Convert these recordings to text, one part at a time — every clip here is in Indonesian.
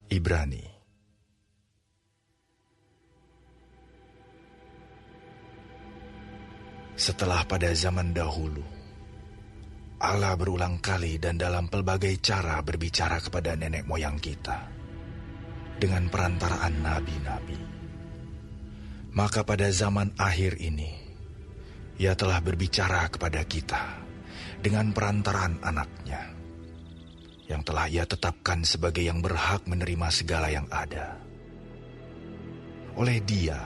Ibrani. Setelah pada zaman dahulu, Allah berulang kali dan dalam pelbagai cara berbicara kepada nenek moyang kita dengan perantaraan nabi-nabi. Maka pada zaman akhir ini, Ia telah berbicara kepada kita dengan perantaraan anaknya, yang telah Ia tetapkan sebagai yang berhak menerima segala yang ada. Oleh Dia,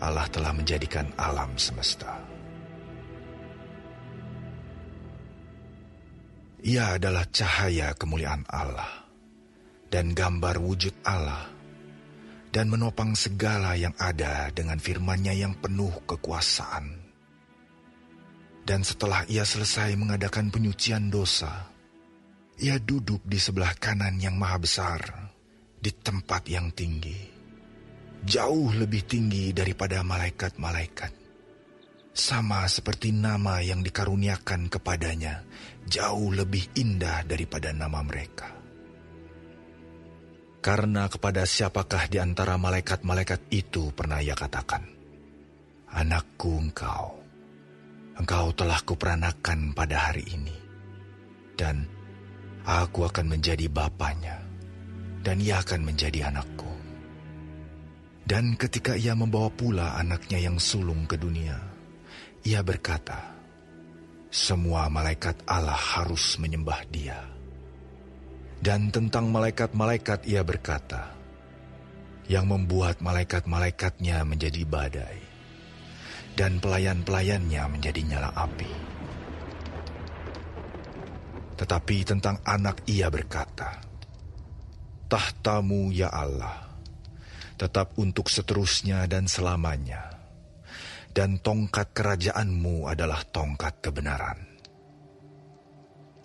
Allah telah menjadikan alam semesta. Ia adalah cahaya kemuliaan Allah dan gambar wujud Allah, dan menopang segala yang ada dengan firman-Nya yang penuh kekuasaan. Dan setelah Ia selesai mengadakan penyucian dosa, Ia duduk di sebelah kanan yang maha besar, di tempat yang tinggi, jauh lebih tinggi daripada malaikat-malaikat. Sama seperti nama yang dikaruniakan kepadanya, jauh lebih indah daripada nama mereka. Karena kepada siapakah di antara malaikat-malaikat itu pernah Ia katakan, "Anakku engkau telah kuperanakan pada hari ini, dan aku akan menjadi bapanya, dan ia akan menjadi anakku." Dan ketika Ia membawa pula anaknya yang sulung ke dunia, Ia berkata, "Semua malaikat Allah harus menyembah Dia." Dan tentang malaikat-malaikat Ia berkata, "Yang membuat malaikat-malaikatnya menjadi badai, dan pelayan-pelayannya menjadi nyala api." Tetapi tentang anak Ia berkata, "Tahtamu ya Allah, tetap untuk seterusnya dan selamanya, dan tongkat kerajaan-Mu adalah tongkat kebenaran.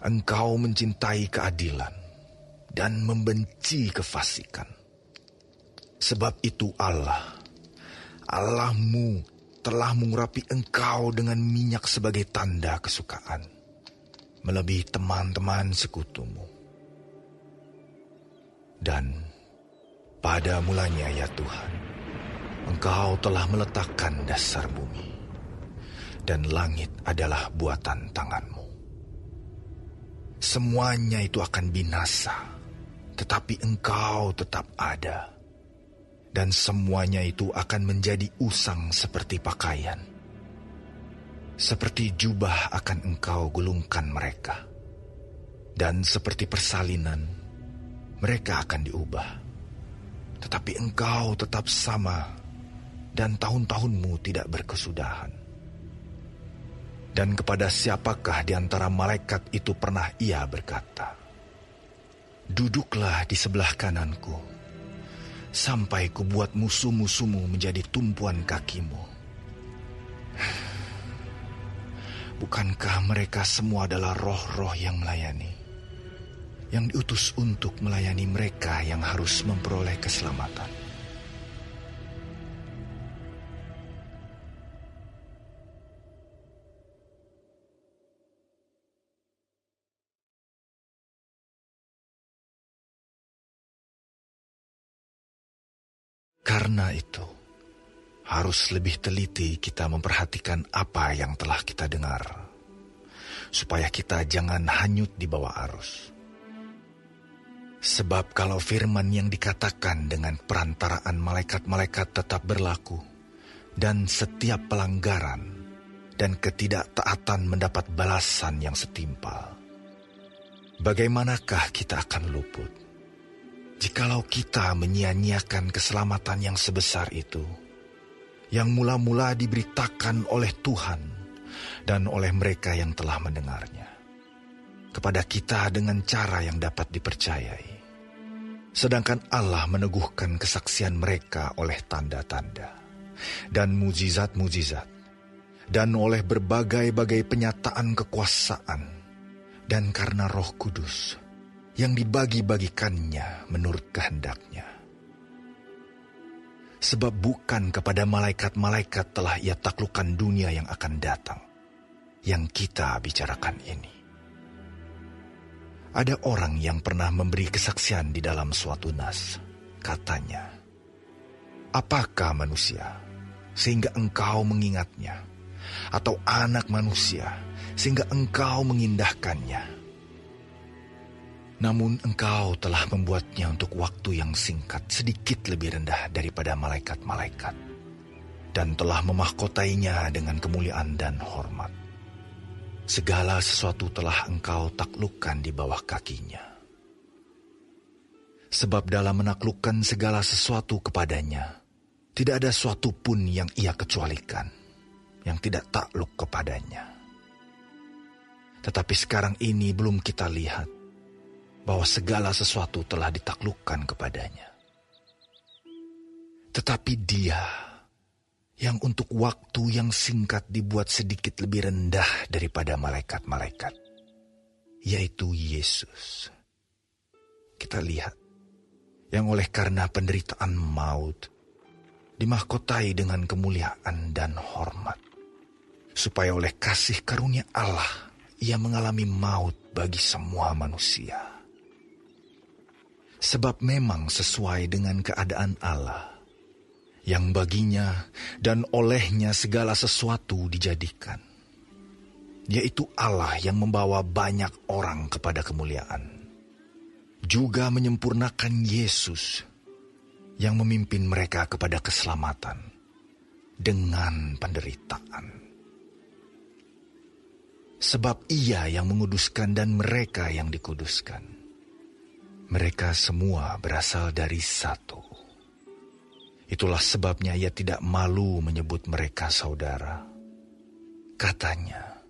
Engkau mencintai keadilan dan membenci kefasikan. Sebab itu Allahmu telah mengurapi engkau dengan minyak sebagai tanda kesukaan, melebihi teman-teman sekutumu. Dan pada mulanya ya Tuhan, Engkau telah meletakkan dasar bumi, dan langit adalah buatan tangan-Mu. Semuanya itu akan binasa, tetapi Engkau tetap ada, dan semuanya itu akan menjadi usang seperti pakaian. Seperti jubah akan Engkau gulungkan mereka, dan seperti persalinan mereka akan diubah. Tetapi Engkau tetap sama, dan tahun-tahun-Mu tidak berkesudahan. Dan kepada siapakah di antara malaikat itu pernah Ia berkata, 'Duduklah di sebelah kananku, sampai kubuat musuh-musuhmu menjadi tumpuan kakimu'? Bukankah mereka semua adalah roh-roh yang melayani, yang diutus untuk melayani mereka yang harus memperoleh keselamatan? Karena itu, harus lebih teliti kita memperhatikan apa yang telah kita dengar, supaya kita jangan hanyut di bawah arus. Sebab kalau firman yang dikatakan dengan perantaraan malaikat-malaikat tetap berlaku, dan setiap pelanggaran dan ketidaktaatan mendapat balasan yang setimpal, bagaimanakah kita akan luput jikalau kita menyia-nyiakan keselamatan yang sebesar itu, yang mula-mula diberitakan oleh Tuhan dan oleh mereka yang telah mendengarnya kepada kita dengan cara yang dapat dipercayai, sedangkan Allah meneguhkan kesaksian mereka oleh tanda-tanda dan mujizat-mujizat, dan oleh berbagai-bagai penyataan kekuasaan, dan karena Roh Kudus yang dibagi-bagikannya menurut kehendak-Nya. Sebab bukan kepada malaikat-malaikat telah Ia taklukkan dunia yang akan datang, yang kita bicarakan ini. Ada orang yang pernah memberi kesaksian di dalam suatu nas. Katanya, "Apakah manusia sehingga engkau mengingatnya, atau anak manusia sehingga engkau mengindahkannya? Namun engkau telah membuatnya untuk waktu yang singkat sedikit lebih rendah daripada malaikat-malaikat, dan telah memahkotainya dengan kemuliaan dan hormat. Segala sesuatu telah engkau taklukkan di bawah kakinya. Sebab dalam menaklukkan segala sesuatu kepadanya, tidak ada suatu pun yang ia kecualikan, yang tidak takluk kepadanya. Tetapi sekarang ini belum kita lihat bahwa segala sesuatu telah ditaklukkan kepadanya. Tetapi Dia yang untuk waktu yang singkat dibuat sedikit lebih rendah daripada malaikat-malaikat, yaitu Yesus. Kita lihat, yang oleh karena penderitaan maut, dimahkotai dengan kemuliaan dan hormat, supaya oleh kasih karunia Allah, Ia mengalami maut bagi semua manusia. Sebab memang sesuai dengan keadaan Allah, yang baginya dan olehnya segala sesuatu dijadikan, yaitu Allah yang membawa banyak orang kepada kemuliaan, juga menyempurnakan Yesus yang memimpin mereka kepada keselamatan dengan penderitaan. Sebab Ia yang menguduskan dan mereka yang dikuduskan, mereka semua berasal dari satu. Itulah sebabnya Ia tidak malu menyebut mereka saudara. Katanya,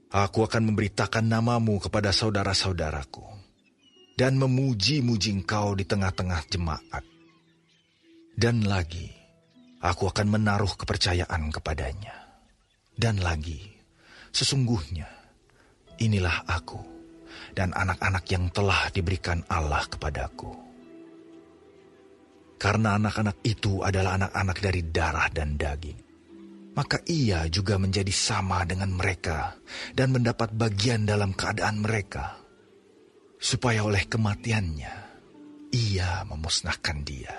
"Aku akan memberitakan namamu kepada saudara-saudaraku, dan memuji-muji engkau di tengah-tengah jemaat. Dan lagi, aku akan menaruh kepercayaan kepadanya. Dan lagi, sesungguhnya, inilah aku dan anak-anak yang telah diberikan Allah kepadaku. Karena anak-anak itu adalah anak-anak dari darah dan daging, maka Ia juga menjadi sama dengan mereka dan mendapat bagian dalam keadaan mereka, supaya oleh kematiannya Ia memusnahkan dia,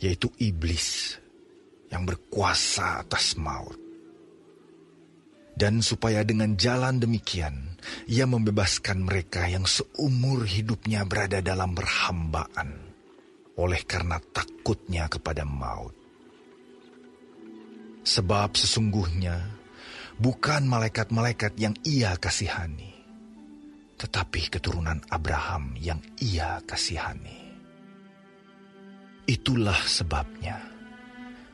yaitu iblis yang berkuasa atas maut. Dan supaya dengan jalan demikian Ia membebaskan mereka yang seumur hidupnya berada dalam perhambaan, oleh karena takutnya kepada maut. Sebab sesungguhnya bukan malaikat-malaikat yang Ia kasihani, tetapi keturunan Abraham yang Ia kasihani. Itulah sebabnya,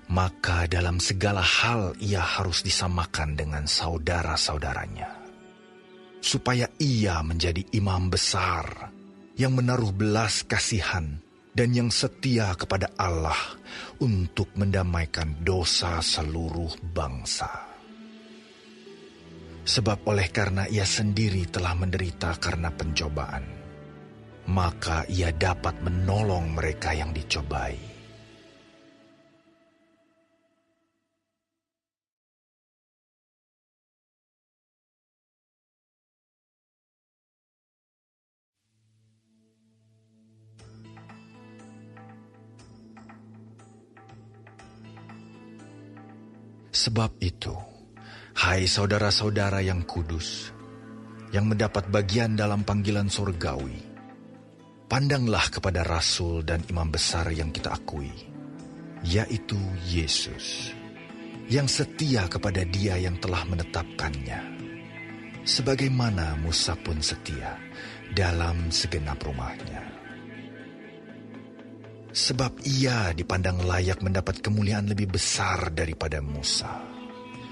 maka dalam segala hal Ia harus disamakan dengan saudara-saudaranya, supaya Ia menjadi imam besar yang menaruh belas kasihan dan yang setia kepada Allah untuk mendamaikan dosa seluruh bangsa. Sebab oleh karena Ia sendiri telah menderita karena pencobaan, maka Ia dapat menolong mereka yang dicobai. Sebab itu, hai saudara-saudara yang kudus, yang mendapat bagian dalam panggilan surgawi, pandanglah kepada Rasul dan Imam Besar yang kita akui, yaitu Yesus, yang setia kepada Dia yang telah menetapkannya, sebagaimana Musa pun setia dalam segenap rumahnya. Sebab Ia dipandang layak mendapat kemuliaan lebih besar daripada Musa,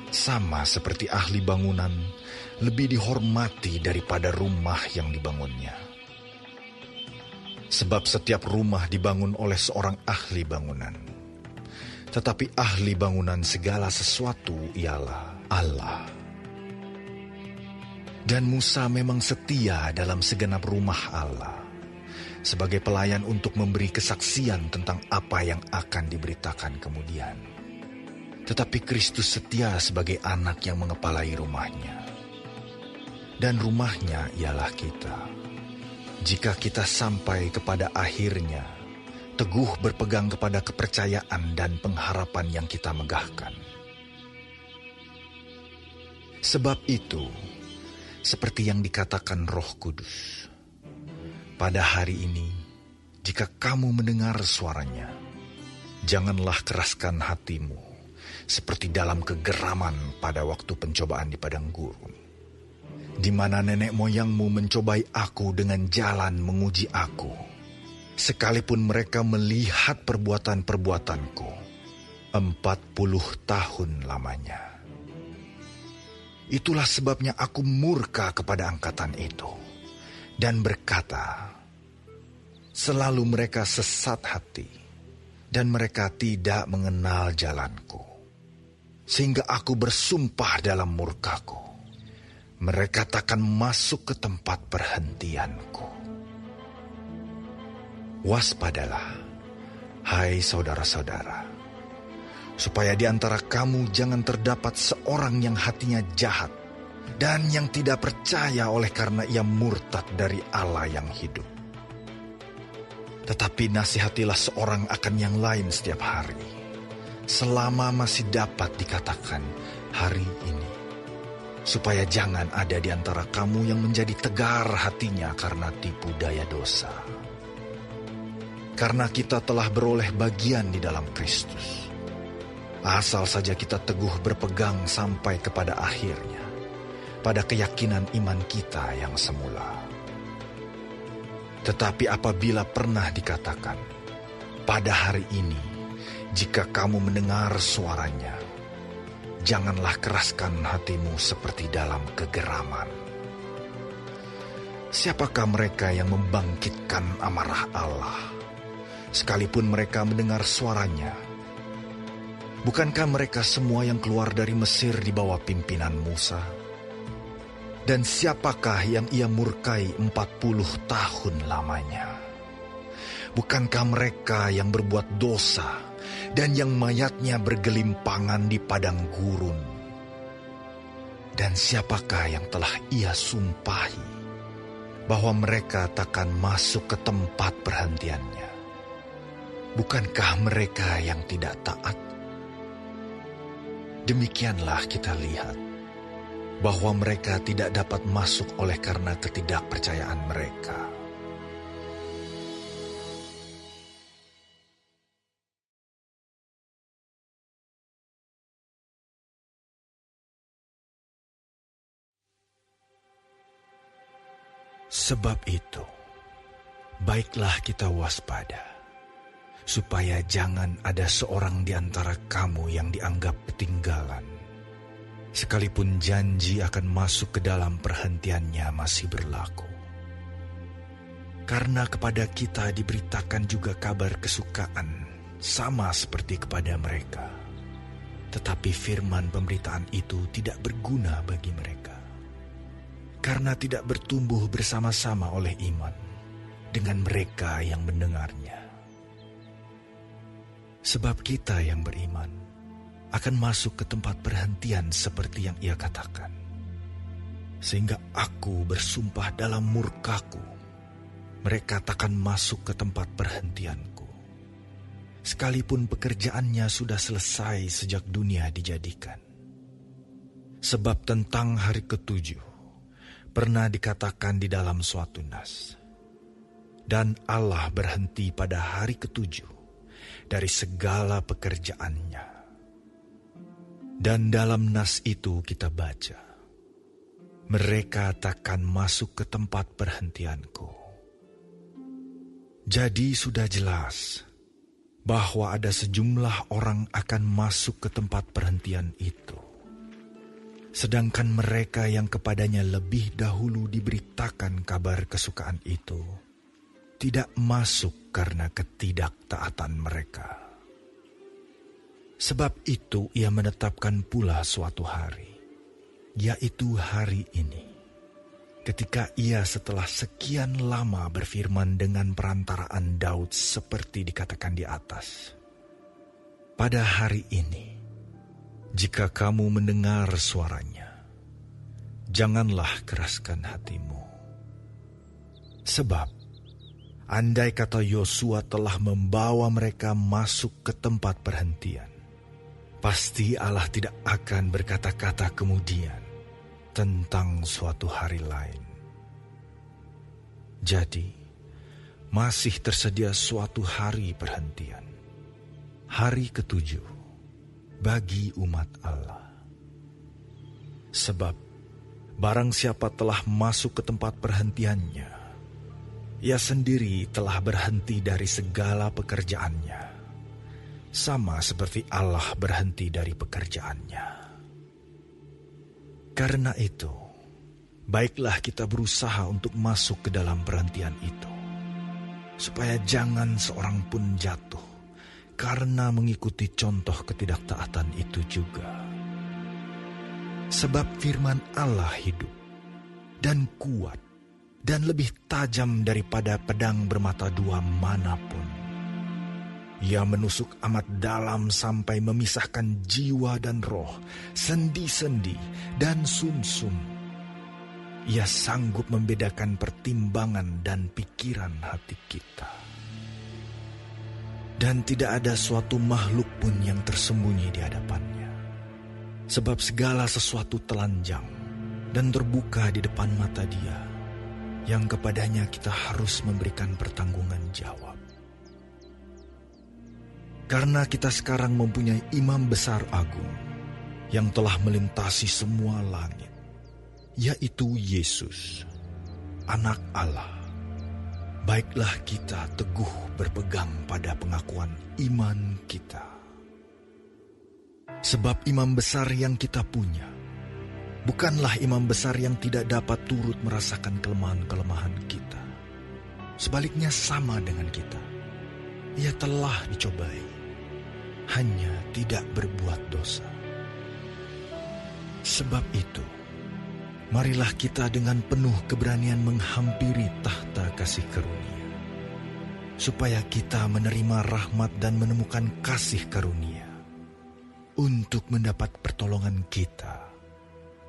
sama seperti ahli bangunan lebih dihormati daripada rumah yang dibangunnya. Sebab setiap rumah dibangun oleh seorang ahli bangunan, tetapi ahli bangunan segala sesuatu ialah Allah. Dan Musa memang setia dalam segenap rumah Allah, sebagai pelayan untuk memberi kesaksian tentang apa yang akan diberitakan kemudian. Tetapi Kristus setia sebagai anak yang mengepalai rumahnya. dan rumahnya ialah kita. Jika kita sampai kepada akhirnya, teguh berpegang kepada kepercayaan dan pengharapan yang kita megahkan. Sebab itu, seperti yang dikatakan Roh Kudus, pada hari ini, jika kamu mendengar suaranya, janganlah keraskan hatimu, seperti dalam kegeraman pada waktu pencobaan di padang gurun, di mana nenek moyangmu mencobai aku dengan jalan menguji aku, sekalipun mereka melihat perbuatan-perbuatanku 40 tahun lamanya. Itulah sebabnya aku murka kepada angkatan itu dan berkata, selalu mereka sesat hati dan mereka tidak mengenal jalanku. Sehingga aku bersumpah dalam murkaku, mereka takkan masuk ke tempat perhentianku. Waspadalah, hai saudara-saudara, supaya di antara kamu jangan terdapat seorang yang hatinya jahat dan yang tidak percaya oleh karena ia murtad dari Allah yang hidup. Tetapi nasihatilah seorang akan yang lain setiap hari, selama masih dapat dikatakan hari ini, supaya jangan ada di antara kamu yang menjadi tegar hatinya karena tipu daya dosa. Karena kita telah beroleh bagian di dalam Kristus, asal saja kita teguh berpegang sampai kepada akhirnya, pada keyakinan iman kita yang semula. Tetapi apabila pernah dikatakan, pada hari ini, jika kamu mendengar suaranya, janganlah keraskan hatimu seperti dalam kegeraman. Siapakah mereka yang membangkitkan amarah Allah, sekalipun mereka mendengar suaranya? Bukankah mereka semua yang keluar dari Mesir di bawah pimpinan Musa? Dan siapakah yang ia murkai 40 tahun lamanya? Bukankah mereka yang berbuat dosa dan yang mayatnya bergelimpangan di padang gurun? Dan siapakah yang telah ia sumpahi bahwa mereka takkan masuk ke tempat perhentiannya? Bukankah mereka yang tidak taat? Demikianlah kita lihat bahwa mereka tidak dapat masuk oleh karena ketidakpercayaan mereka. Sebab itu, baiklah kita waspada, supaya jangan ada seorang di antara kamu yang dianggap ketinggalan, sekalipun janji akan masuk ke dalam perhentiannya masih berlaku. Karena kepada kita diberitakan juga kabar kesukaan, sama seperti kepada mereka. Tetapi firman pemberitaan itu tidak berguna bagi mereka, karena tidak bertumbuh bersama-sama oleh iman dengan mereka yang mendengarnya. Sebab kita yang beriman akan masuk ke tempat perhentian seperti yang ia katakan. Sehingga aku bersumpah dalam murkaku, mereka takkan masuk ke tempat perhentianku, sekalipun pekerjaannya sudah selesai sejak dunia dijadikan. Sebab tentang hari ketujuh pernah dikatakan di dalam suatu nas, dan Allah berhenti pada hari ketujuh dari segala pekerjaannya. Dan dalam nas itu kita baca, mereka takkan masuk ke tempat perhentianku. Jadi sudah jelas bahwa ada sejumlah orang akan masuk ke tempat perhentian itu, sedangkan mereka yang kepadanya lebih dahulu diberitakan kabar kesukaan itu tidak masuk karena ketidaktaatan mereka. Sebab itu ia menetapkan pula suatu hari, yaitu hari ini, ketika ia setelah sekian lama berfirman dengan perantaraan Daud seperti dikatakan di atas. Pada hari ini, jika kamu mendengar suaranya, janganlah keraskan hatimu. Sebab, andai kata Yosua telah membawa mereka masuk ke tempat perhentian, pasti Allah tidak akan berkata-kata kemudian tentang suatu hari lain. Jadi, masih tersedia suatu hari perhentian, hari ketujuh bagi umat Allah. Sebab, barang siapa telah masuk ke tempat perhentiannya, ia sendiri telah berhenti dari segala pekerjaannya, sama seperti Allah berhenti dari pekerjaannya. Karena itu, baiklah kita berusaha untuk masuk ke dalam perhentian itu, supaya jangan seorang pun jatuh karena mengikuti contoh ketidaktaatan itu juga. Sebab firman Allah hidup dan kuat dan lebih tajam daripada pedang bermata dua manapun. Ia menusuk amat dalam sampai memisahkan jiwa dan roh, sendi-sendi dan sumsum. Ia sanggup membedakan pertimbangan dan pikiran hati kita. Dan tidak ada suatu makhluk pun yang tersembunyi di hadapannya. Sebab segala sesuatu telanjang dan terbuka di depan mata Dia, yang kepadanya kita harus memberikan pertanggungan jawab. Karena kita sekarang mempunyai imam besar agung yang telah melintasi semua langit, yaitu Yesus, Anak Allah. Baiklah kita teguh berpegang pada pengakuan iman kita. Sebab imam besar yang kita punya bukanlah imam besar yang tidak dapat turut merasakan kelemahan-kelemahan kita. Sebaliknya sama dengan kita. Ia telah dicobai, hanya tidak berbuat dosa. Sebab itu, marilah kita dengan penuh keberanian menghampiri tahta kasih karunia, supaya kita menerima rahmat dan menemukan kasih karunia untuk mendapat pertolongan kita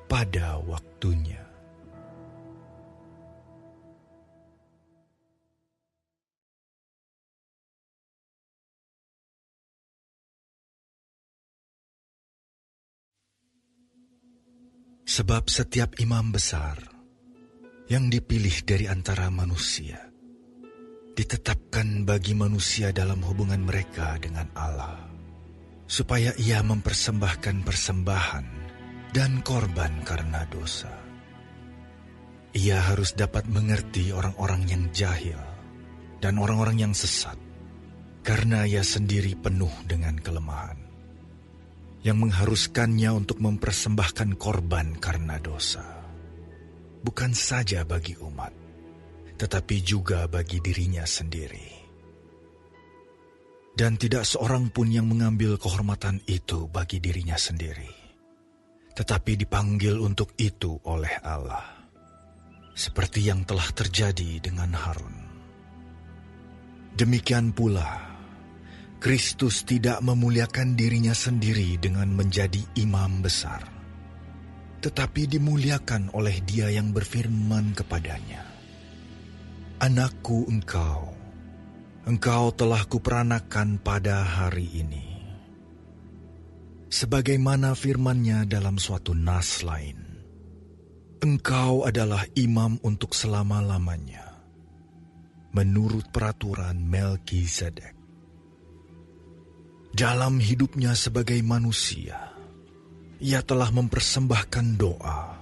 pada waktunya. Sebab setiap imam besar yang dipilih dari antara manusia ditetapkan bagi manusia dalam hubungan mereka dengan Allah, supaya ia mempersembahkan persembahan dan korban karena dosa. Ia harus dapat mengerti orang-orang yang jahil dan orang-orang yang sesat, karena ia sendiri penuh dengan kelemahan, yang mengharuskannya untuk mempersembahkan korban karena dosa, bukan saja bagi umat, tetapi juga bagi dirinya sendiri. Dan tidak seorang pun yang mengambil kehormatan itu bagi dirinya sendiri, tetapi dipanggil untuk itu oleh Allah, seperti yang telah terjadi dengan Harun. Demikian pula, Kristus tidak memuliakan dirinya sendiri dengan menjadi imam besar, tetapi dimuliakan oleh Dia yang berfirman kepadanya, "Anakku engkau telah kuperanakan pada hari ini." Sebagaimana firman-Nya dalam suatu nas lain, "Engkau adalah imam untuk selama-lamanya, menurut peraturan Melkisedek." Dalam hidupnya sebagai manusia, ia telah mempersembahkan doa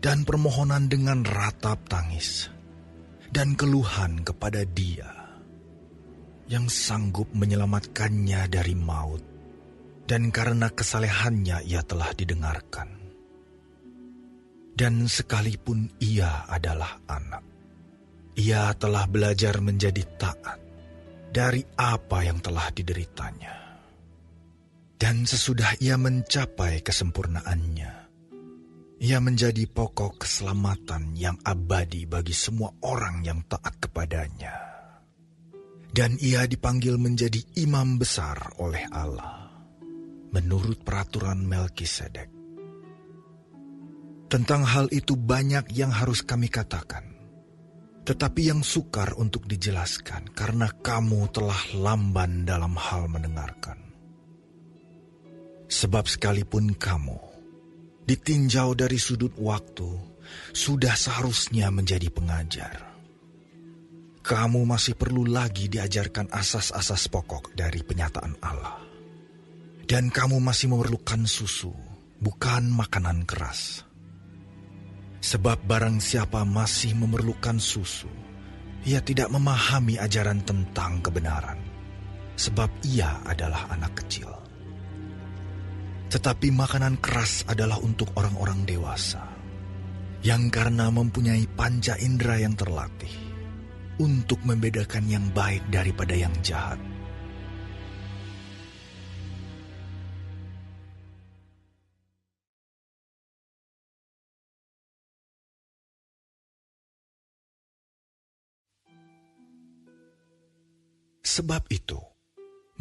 dan permohonan dengan ratap tangis dan keluhan kepada Dia yang sanggup menyelamatkannya dari maut, dan karena kesalehannya ia telah didengarkan. Dan sekalipun ia adalah anak, ia telah belajar menjadi taat dari apa yang telah dideritanya. Dan sesudah ia mencapai kesempurnaannya, ia menjadi pokok keselamatan yang abadi bagi semua orang yang taat kepadanya. Dan ia dipanggil menjadi imam besar oleh Allah, menurut peraturan Melkisedek. Tentang hal itu banyak yang harus kami katakan, tetapi yang sukar untuk dijelaskan karena kamu telah lamban dalam hal mendengarkan. Sebab sekalipun kamu ditinjau dari sudut waktu, sudah seharusnya menjadi pengajar. Kamu masih perlu lagi diajarkan asas-asas pokok dari penyataan Allah. Dan kamu masih memerlukan susu, bukan makanan keras. Sebab barang siapa masih memerlukan susu, ia tidak memahami ajaran tentang kebenaran, sebab ia adalah anak kecil. Tetapi makanan keras adalah untuk orang-orang dewasa, yang karena mempunyai panca indera yang terlatih, untuk membedakan yang baik daripada yang jahat. Sebab itu,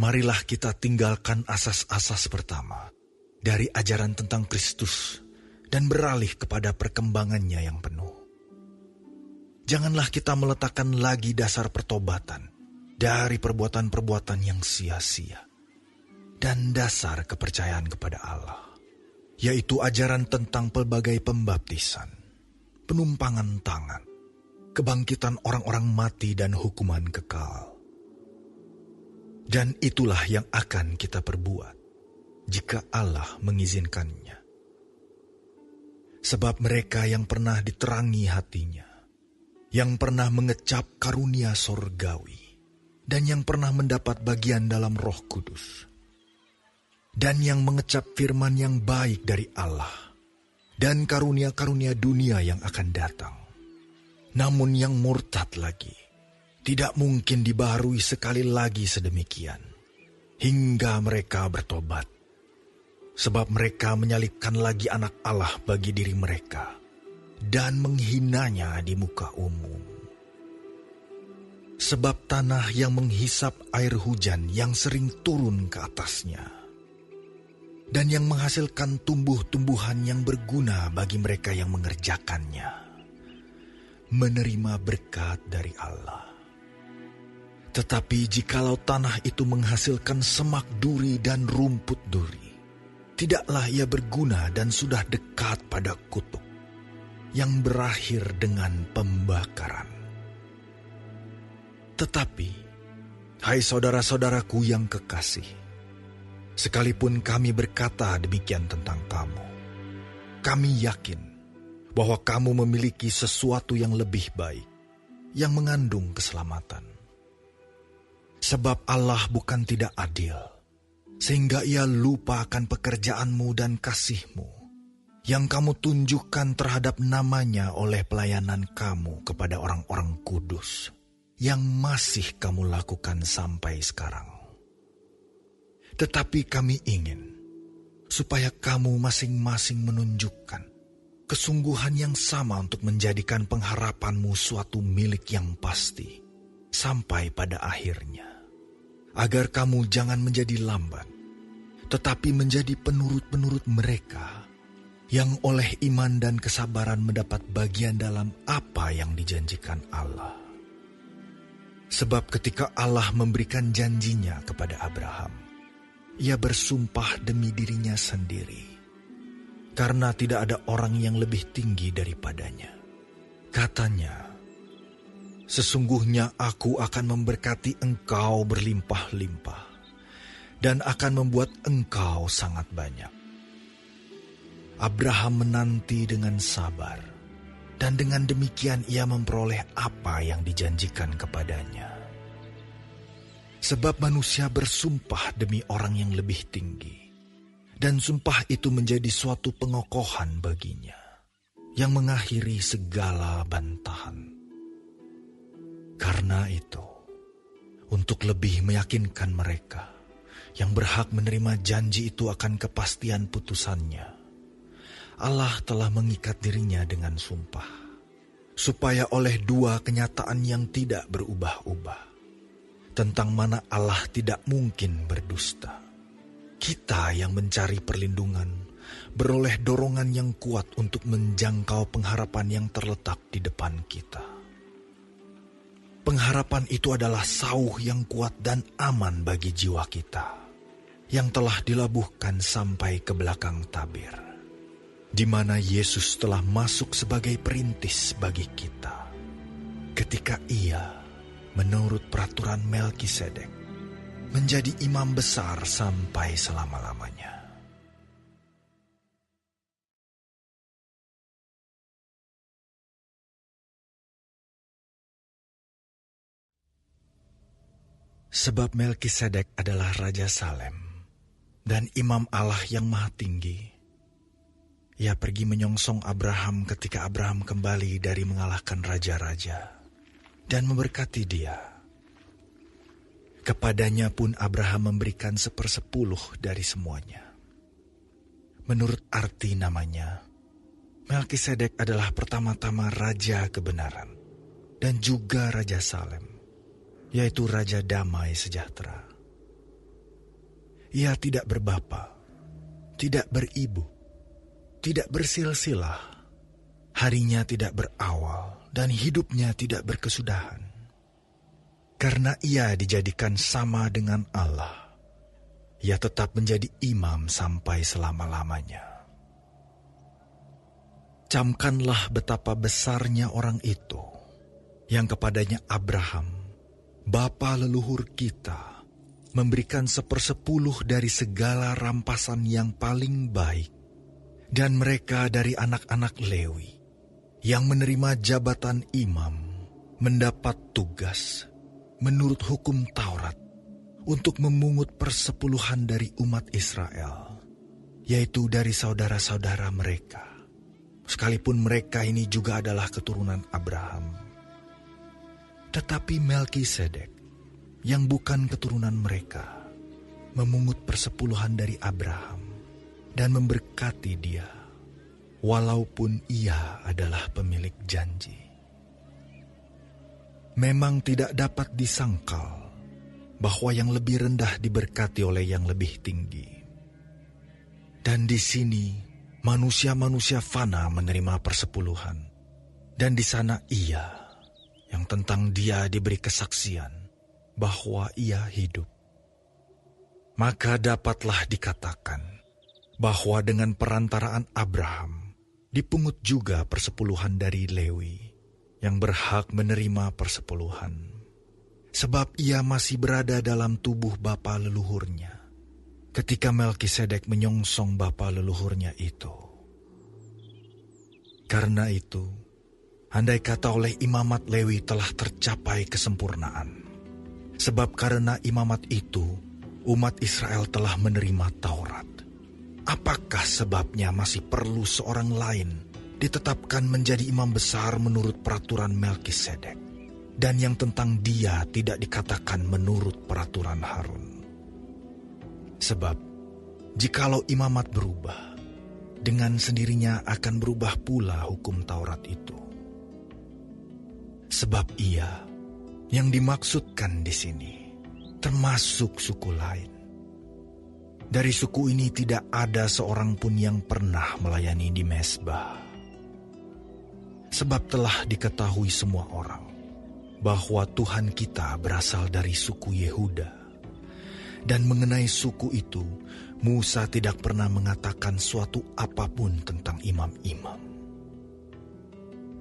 marilah kita tinggalkan asas-asas pertama dari ajaran tentang Kristus dan beralih kepada perkembangannya yang penuh. Janganlah kita meletakkan lagi dasar pertobatan dari perbuatan-perbuatan yang sia-sia dan dasar kepercayaan kepada Allah, yaitu ajaran tentang pelbagai pembaptisan, penumpangan tangan, kebangkitan orang-orang mati dan hukuman kekal. Dan itulah yang akan kita perbuat jika Allah mengizinkannya. Sebab mereka yang pernah diterangi hatinya, yang pernah mengecap karunia sorgawi, dan yang pernah mendapat bagian dalam Roh Kudus, dan yang mengecap firman yang baik dari Allah, dan karunia-karunia dunia yang akan datang. Namun yang murtad lagi, tidak mungkin dibaharui sekali lagi sedemikian, hingga mereka bertobat. Sebab mereka menyalibkan lagi anak Allah bagi diri mereka, dan menghinanya di muka umum. Sebab tanah yang menghisap air hujan yang sering turun ke atasnya, dan yang menghasilkan tumbuh-tumbuhan yang berguna bagi mereka yang mengerjakannya, menerima berkat dari Allah. Tetapi jikalau tanah itu menghasilkan semak duri dan rumput duri, tidaklah ia berguna dan sudah dekat pada kutuk, yang berakhir dengan pembakaran. Tetapi, hai saudara-saudaraku yang kekasih, sekalipun kami berkata demikian tentang kamu, kami yakin bahwa kamu memiliki sesuatu yang lebih baik, yang mengandung keselamatan. Sebab Allah bukan tidak adil, sehingga ia lupa akan pekerjaanmu dan kasihmu, yang kamu tunjukkan terhadap namanya oleh pelayanan kamu kepada orang-orang kudus, yang masih kamu lakukan sampai sekarang. Tetapi kami ingin, supaya kamu masing-masing menunjukkan kesungguhan yang sama untuk menjadikan pengharapanmu suatu milik yang pasti, sampai pada akhirnya, agar kamu jangan menjadi lamban, tetapi menjadi penurut-penurut mereka, yang oleh iman dan kesabaran mendapat bagian dalam apa yang dijanjikan Allah. Sebab ketika Allah memberikan janjinya kepada Abraham, ia bersumpah demi dirinya sendiri, karena tidak ada orang yang lebih tinggi daripadanya. Katanya, sesungguhnya aku akan memberkati engkau berlimpah-limpah, dan akan membuat engkau sangat banyak. Abraham menanti dengan sabar, dan dengan demikian ia memperoleh apa yang dijanjikan kepadanya. Sebab manusia bersumpah demi orang yang lebih tinggi, dan sumpah itu menjadi suatu pengokohan baginya, yang mengakhiri segala bantahan. Karena itu, untuk lebih meyakinkan mereka yang berhak menerima janji itu akan kepastian putusannya, Allah telah mengikat dirinya dengan sumpah, supaya oleh dua kenyataan yang tidak berubah-ubah, tentang mana Allah tidak mungkin berdusta, kita yang mencari perlindungan beroleh dorongan yang kuat untuk menjangkau pengharapan yang terletak di depan kita. Pengharapan itu adalah sauh yang kuat dan aman bagi jiwa kita, yang telah dilabuhkan sampai ke belakang tabir, di mana Yesus telah masuk sebagai perintis bagi kita, ketika Ia, menurut peraturan Melkisedek, menjadi imam besar sampai selama-lamanya. Sebab Melkisedek adalah Raja Salem dan Imam Allah yang Maha Tinggi. Ia pergi menyongsong Abraham ketika Abraham kembali dari mengalahkan raja-raja dan memberkati dia. Kepadanya pun Abraham memberikan 1/10 dari semuanya. Menurut arti namanya, Melkisedek adalah pertama-tama Raja Kebenaran dan juga Raja Salem, yaitu Raja Damai Sejahtera. Ia tidak berbapa, tidak beribu, tidak bersilsilah, harinya tidak berawal, dan hidupnya tidak berkesudahan. Karena ia dijadikan sama dengan Allah, ia tetap menjadi imam sampai selama-lamanya. Camkanlah betapa besarnya orang itu, yang kepadanya Abraham, bapa leluhur kita, memberikan 1/10 dari segala rampasan yang paling baik, dan mereka dari anak-anak Lewi, yang menerima jabatan imam, mendapat tugas, menurut hukum Taurat, untuk memungut 10% dari umat Israel, yaitu dari saudara-saudara mereka, sekalipun mereka ini juga adalah keturunan Abraham. Tetapi Melkisedek, yang bukan keturunan mereka, memungut 10% dari Abraham dan memberkati dia, walaupun ia adalah pemilik janji. Memang tidak dapat disangkal bahwa yang lebih rendah diberkati oleh yang lebih tinggi. Dan di sini manusia-manusia fana menerima 10%, dan di sana ia, yang tentang dia diberi kesaksian bahwa ia hidup. Maka dapatlah dikatakan bahwa dengan perantaraan Abraham dipungut juga 10% dari Lewi yang berhak menerima 10%. Sebab ia masih berada dalam tubuh bapa leluhurnya ketika Melkisedek menyongsong bapa leluhurnya itu. Karena itu, andai kata oleh imamat Lewi telah tercapai kesempurnaan. Sebab karena imamat itu, umat Israel telah menerima Taurat. Apakah sebabnya masih perlu seorang lain ditetapkan menjadi imam besar menurut peraturan Melkisedek, dan yang tentang dia tidak dikatakan menurut peraturan Harun? Sebab, jikalau imamat berubah, dengan sendirinya akan berubah pula hukum Taurat itu. Sebab ia yang dimaksudkan di sini termasuk suku lain. Dari suku ini tidak ada seorang pun yang pernah melayani di mezbah. Sebab telah diketahui semua orang bahwa Tuhan kita berasal dari suku Yehuda. Dan mengenai suku itu, Musa tidak pernah mengatakan suatu apapun tentang imam-imam.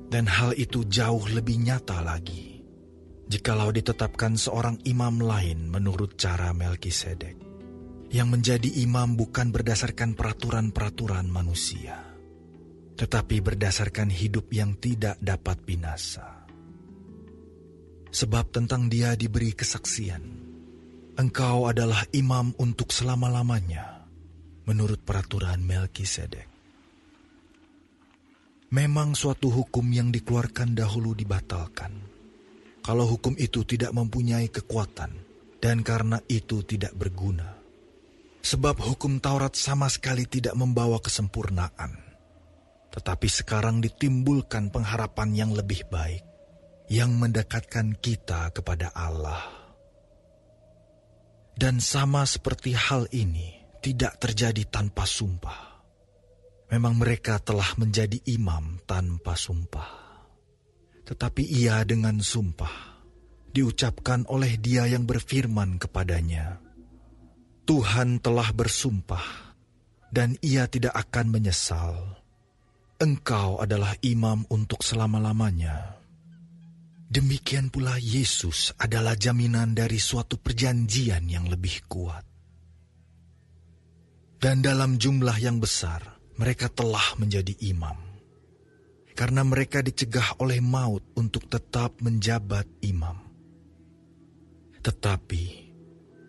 Dan hal itu jauh lebih nyata lagi jikalau ditetapkan seorang imam lain menurut cara Melkisedek, yang menjadi imam bukan berdasarkan peraturan-peraturan manusia, tetapi berdasarkan hidup yang tidak dapat binasa. Sebab tentang dia diberi kesaksian, engkau adalah imam untuk selama-lamanya, menurut peraturan Melkisedek. Memang suatu hukum yang dikeluarkan dahulu dibatalkan, kalau hukum itu tidak mempunyai kekuatan, dan karena itu tidak berguna. Sebab hukum Taurat sama sekali tidak membawa kesempurnaan. Tetapi sekarang ditimbulkan pengharapan yang lebih baik, yang mendekatkan kita kepada Allah. Dan sama seperti hal ini tidak terjadi tanpa sumpah. Memang mereka telah menjadi imam tanpa sumpah. Tetapi ia dengan sumpah diucapkan oleh Dia yang berfirman kepadanya, Tuhan telah bersumpah, dan ia tidak akan menyesal. Engkau adalah imam untuk selama-lamanya. Demikian pula Yesus adalah jaminan dari suatu perjanjian yang lebih kuat. Dan dalam jumlah yang besar, mereka telah menjadi imam. Karena mereka dicegah oleh maut untuk tetap menjabat imam. Tetapi,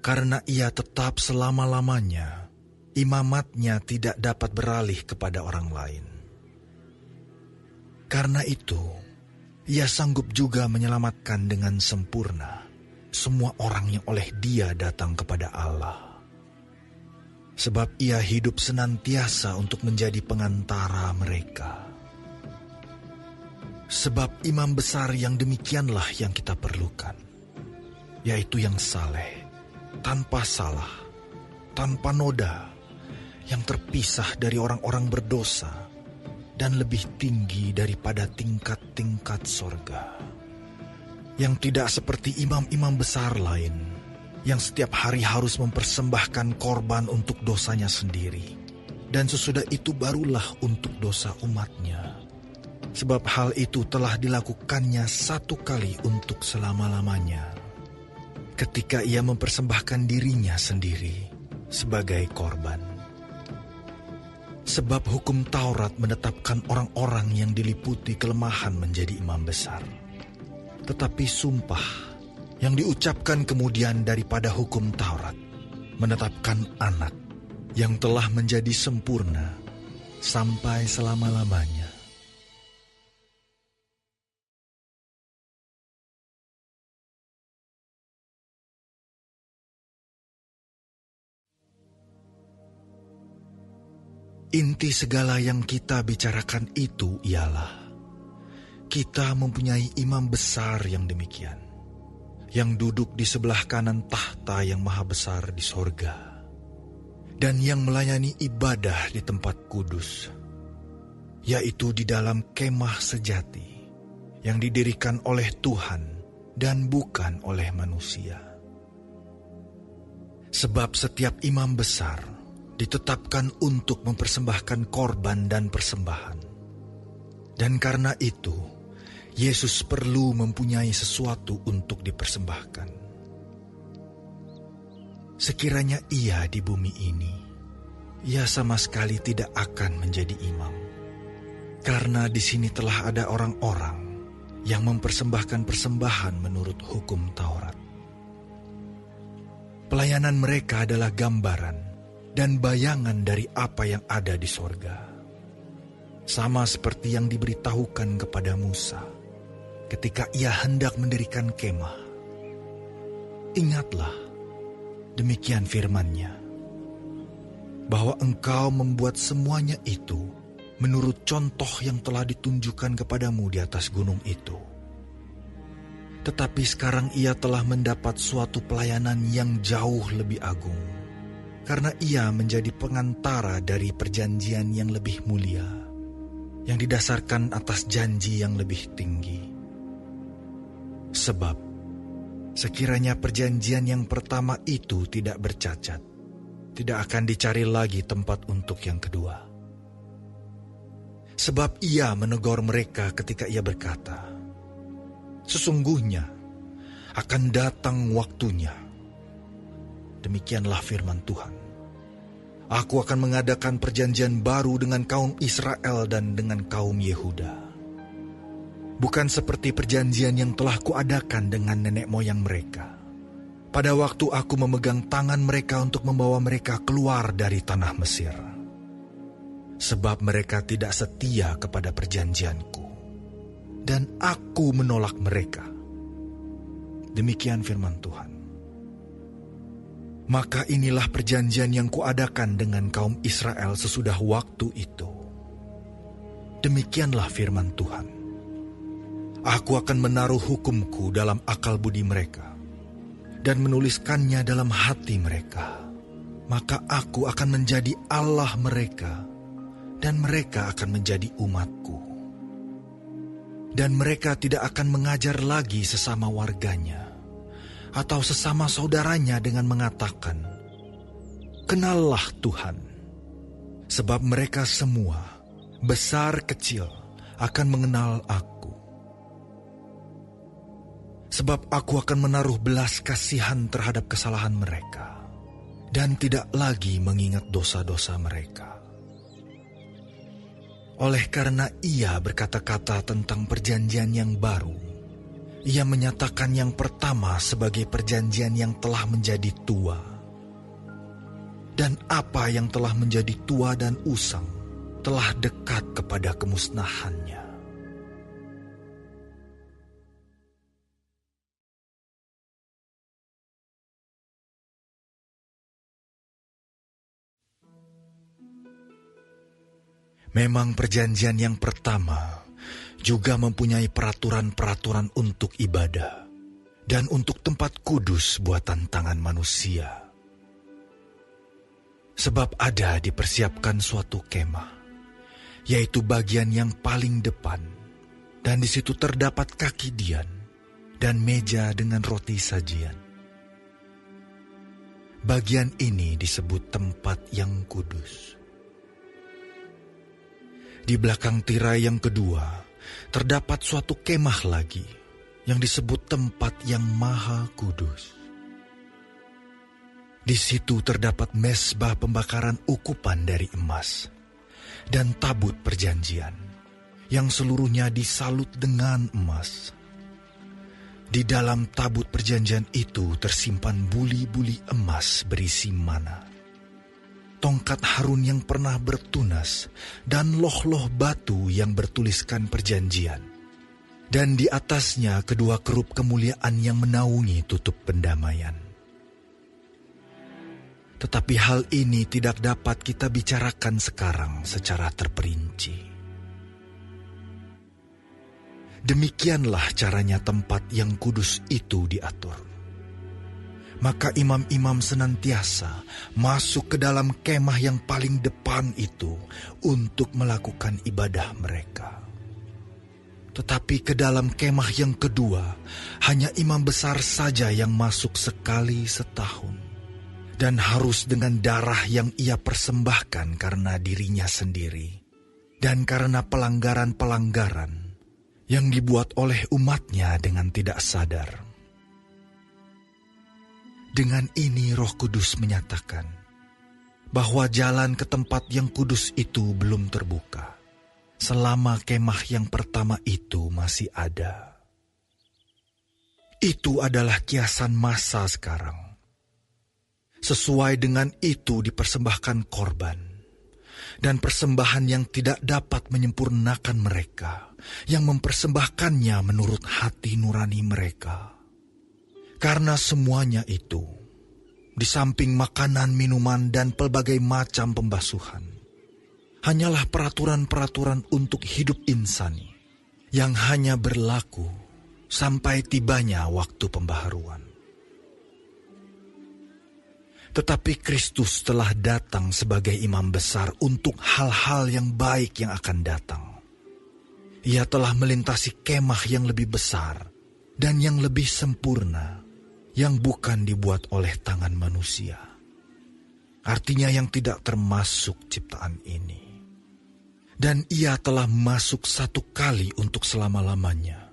karena ia tetap selama-lamanya, imamatnya tidak dapat beralih kepada orang lain. Karena itu, ia sanggup juga menyelamatkan dengan sempurna semua orang yang oleh Dia datang kepada Allah. Sebab ia hidup senantiasa untuk menjadi pengantara mereka. Sebab imam besar yang demikianlah yang kita perlukan, yaitu yang saleh, tanpa salah, tanpa noda, yang terpisah dari orang-orang berdosa, dan lebih tinggi daripada tingkat-tingkat sorga. Yang tidak seperti imam-imam besar lain, yang setiap hari harus mempersembahkan korban untuk dosanya sendiri, dan sesudah itu barulah untuk dosa umatnya. Sebab hal itu telah dilakukannya satu kali untuk selama-lamanya, ketika ia mempersembahkan dirinya sendiri sebagai korban. Sebab hukum Taurat menetapkan orang-orang yang diliputi kelemahan menjadi imam besar. Tetapi sumpah yang diucapkan kemudian daripada hukum Taurat menetapkan anak yang telah menjadi sempurna sampai selama-lamanya. Inti segala yang kita bicarakan itu ialah kita mempunyai imam besar yang demikian, yang duduk di sebelah kanan tahta yang maha besar di sorga, dan yang melayani ibadah di tempat kudus, yaitu di dalam kemah sejati, yang didirikan oleh Tuhan dan bukan oleh manusia. Sebab setiap imam besar ditetapkan untuk mempersembahkan korban dan persembahan. Dan karena itu, Yesus perlu mempunyai sesuatu untuk dipersembahkan. Sekiranya ia di bumi ini, ia sama sekali tidak akan menjadi imam. Karena di sini telah ada orang-orang yang mempersembahkan persembahan menurut hukum Taurat. Pelayanan mereka adalah gambaran dan bayangan dari apa yang ada di sorga. Sama seperti yang diberitahukan kepada Musa ketika ia hendak mendirikan kemah. Ingatlah, demikian firman-Nya, bahwa engkau membuat semuanya itu menurut contoh yang telah ditunjukkan kepadamu di atas gunung itu. Tetapi sekarang ia telah mendapat suatu pelayanan yang jauh lebih agung, karena ia menjadi pengantara dari perjanjian yang lebih mulia, yang didasarkan atas janji yang lebih tinggi. Sebab, sekiranya perjanjian yang pertama itu tidak bercacat, tidak akan dicari lagi tempat untuk yang kedua. Sebab ia menegur mereka ketika ia berkata, sesungguhnya akan datang waktunya, demikianlah firman Tuhan, aku akan mengadakan perjanjian baru dengan kaum Israel dan dengan kaum Yehuda. Bukan seperti perjanjian yang telah kuadakan dengan nenek moyang mereka, pada waktu aku memegang tangan mereka untuk membawa mereka keluar dari tanah Mesir. Sebab mereka tidak setia kepada perjanjianku, dan aku menolak mereka. Demikian firman Tuhan. Maka inilah perjanjian yang kuadakan dengan kaum Israel sesudah waktu itu. Demikianlah firman Tuhan. Aku akan menaruh hukumku dalam akal budi mereka, dan menuliskannya dalam hati mereka. Maka aku akan menjadi Allah mereka, dan mereka akan menjadi umatku. Dan mereka tidak akan mengajar lagi sesama warganya atau sesama saudaranya dengan mengatakan, "Kenallah Tuhan," sebab mereka semua, besar kecil, akan mengenal Aku. Sebab Aku akan menaruh belas kasihan terhadap kesalahan mereka dan tidak lagi mengingat dosa-dosa mereka. Oleh karena Ia berkata-kata tentang perjanjian yang baru, Ia menyatakan yang pertama sebagai perjanjian yang telah menjadi tua. Dan apa yang telah menjadi tua dan usang telah dekat kepada kemusnahannya. Memang perjanjian yang pertama juga mempunyai peraturan-peraturan untuk ibadah dan untuk tempat kudus buatan tangan manusia. Sebab ada dipersiapkan suatu kemah, yaitu bagian yang paling depan, dan di situ terdapat kaki dian dan meja dengan roti sajian. Bagian ini disebut tempat yang kudus. Di belakang tirai yang kedua, terdapat suatu kemah lagi yang disebut tempat yang maha kudus. Di situ terdapat mezbah pembakaran ukupan dari emas dan tabut perjanjian yang seluruhnya disalut dengan emas. Di dalam tabut perjanjian itu tersimpan buli-buli emas berisi mana, tongkat Harun yang pernah bertunas, dan loh-loh batu yang bertuliskan perjanjian. Dan di atasnya kedua kerup kemuliaan yang menaungi tutup pendamaian. Tetapi hal ini tidak dapat kita bicarakan sekarang secara terperinci. Demikianlah caranya tempat yang kudus itu diatur. Maka imam-imam senantiasa masuk ke dalam kemah yang paling depan itu untuk melakukan ibadah mereka. Tetapi ke dalam kemah yang kedua, hanya imam besar saja yang masuk sekali setahun. Dan harus dengan darah yang ia persembahkan karena dirinya sendiri. Dan karena pelanggaran-pelanggaran yang dibuat oleh umatnya dengan tidak sadar. Dengan ini Roh Kudus menyatakan bahwa jalan ke tempat yang kudus itu belum terbuka selama kemah yang pertama itu masih ada. Itu adalah kiasan masa sekarang. Sesuai dengan itu dipersembahkan korban dan persembahan yang tidak dapat menyempurnakan mereka, yang mempersembahkannya menurut hati nurani mereka. Karena semuanya itu, di samping makanan, minuman, dan pelbagai macam pembasuhan, hanyalah peraturan-peraturan untuk hidup insani yang hanya berlaku sampai tibanya waktu pembaharuan. Tetapi Kristus telah datang sebagai imam besar untuk hal-hal yang baik yang akan datang. Ia telah melintasi kemah yang lebih besar dan yang lebih sempurna, yang bukan dibuat oleh tangan manusia. Artinya yang tidak termasuk ciptaan ini. Dan ia telah masuk satu kali untuk selama-lamanya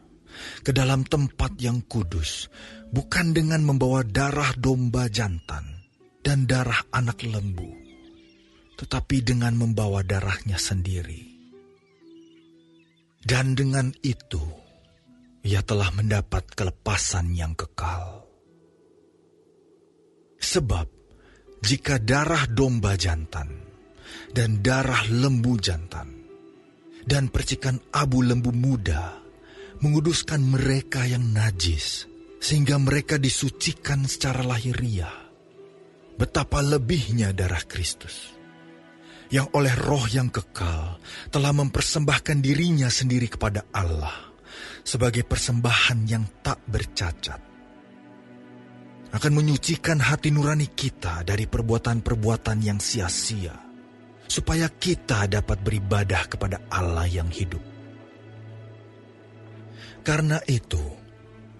ke dalam tempat yang kudus, bukan dengan membawa darah domba jantan dan darah anak lembu, tetapi dengan membawa darahnya sendiri. Dan dengan itu, ia telah mendapat kelepasan yang kekal. Sebab, jika darah domba jantan dan darah lembu jantan dan percikan abu lembu muda menguduskan mereka yang najis, sehingga mereka disucikan secara lahiriah, betapa lebihnya darah Kristus, yang oleh Roh yang kekal telah mempersembahkan dirinya sendiri kepada Allah sebagai persembahan yang tak bercacat, akan menyucikan hati nurani kita dari perbuatan-perbuatan yang sia-sia supaya kita dapat beribadah kepada Allah yang hidup. Karena itu,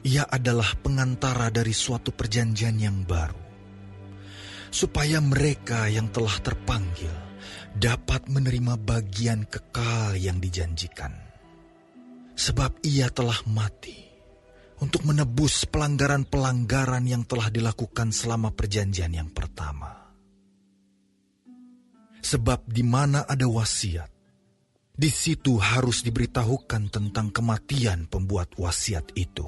Ia adalah pengantara dari suatu perjanjian yang baru, supaya mereka yang telah terpanggil dapat menerima bagian kekal yang dijanjikan. Sebab Ia telah mati untuk menebus pelanggaran-pelanggaran yang telah dilakukan selama perjanjian yang pertama. Sebab di mana ada wasiat, di situ harus diberitahukan tentang kematian pembuat wasiat itu.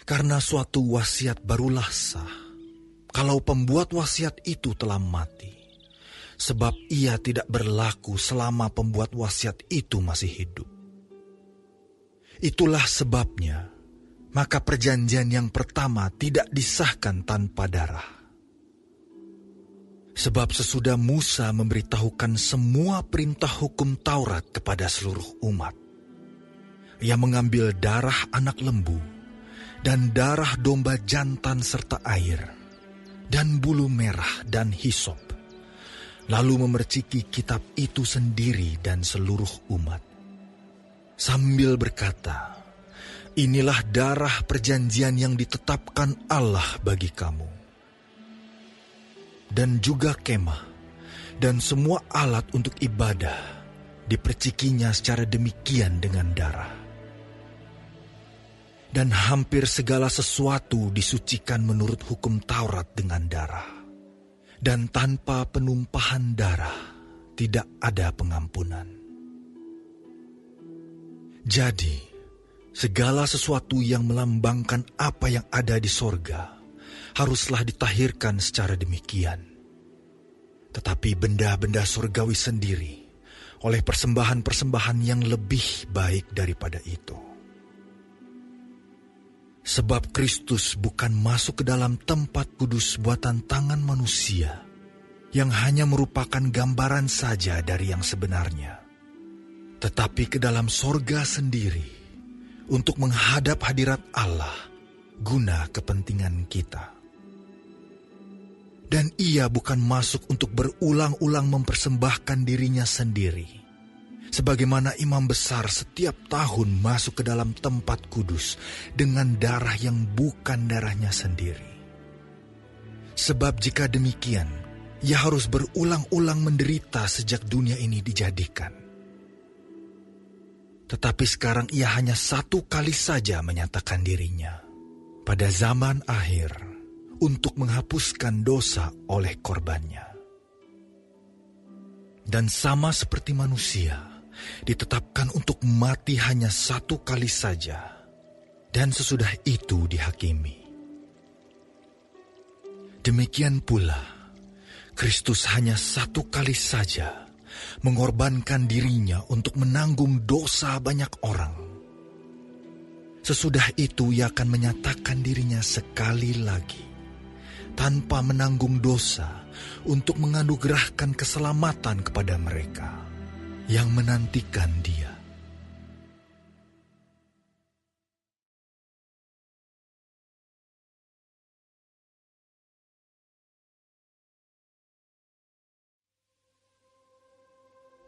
Karena suatu wasiat barulah sah kalau pembuat wasiat itu telah mati, sebab ia tidak berlaku selama pembuat wasiat itu masih hidup. Itulah sebabnya, maka perjanjian yang pertama tidak disahkan tanpa darah. Sebab sesudah Musa memberitahukan semua perintah hukum Taurat kepada seluruh umat, ia mengambil darah anak lembu dan darah domba jantan serta air, dan bulu merah dan hisop, lalu memerciki kitab itu sendiri dan seluruh umat, sambil berkata, "Inilah darah perjanjian yang ditetapkan Allah bagi kamu." Dan juga kemah dan semua alat untuk ibadah dipercikinya secara demikian dengan darah. Dan hampir segala sesuatu disucikan menurut hukum Taurat dengan darah. Dan tanpa penumpahan darah tidak ada pengampunan. Jadi, segala sesuatu yang melambangkan apa yang ada di sorga haruslah ditahirkan secara demikian. Tetapi benda-benda surgawi sendiri oleh persembahan-persembahan yang lebih baik daripada itu. Sebab Kristus bukan masuk ke dalam tempat kudus buatan tangan manusia, yang hanya merupakan gambaran saja dari yang sebenarnya, tetapi ke dalam sorga sendiri, untuk menghadap hadirat Allah, guna kepentingan kita. Dan ia bukan masuk untuk berulang-ulang mempersembahkan dirinya sendiri, sebagaimana imam besar setiap tahun masuk ke dalam tempat kudus dengan darah yang bukan darahnya sendiri. Sebab jika demikian, ia harus berulang-ulang menderita sejak dunia ini dijadikan. Tetapi sekarang ia hanya satu kali saja menyatakan dirinya, pada zaman akhir, untuk menghapuskan dosa oleh korbannya. Dan sama seperti manusia, ditetapkan untuk mati hanya satu kali saja, dan sesudah itu dihakimi. Demikian pula, Kristus hanya satu kali saja mengorbankan dirinya untuk menanggung dosa banyak orang. Sesudah itu ia akan menyatakan dirinya sekali lagi, tanpa menanggung dosa, untuk menganugerahkan keselamatan kepada mereka yang menantikan Dia.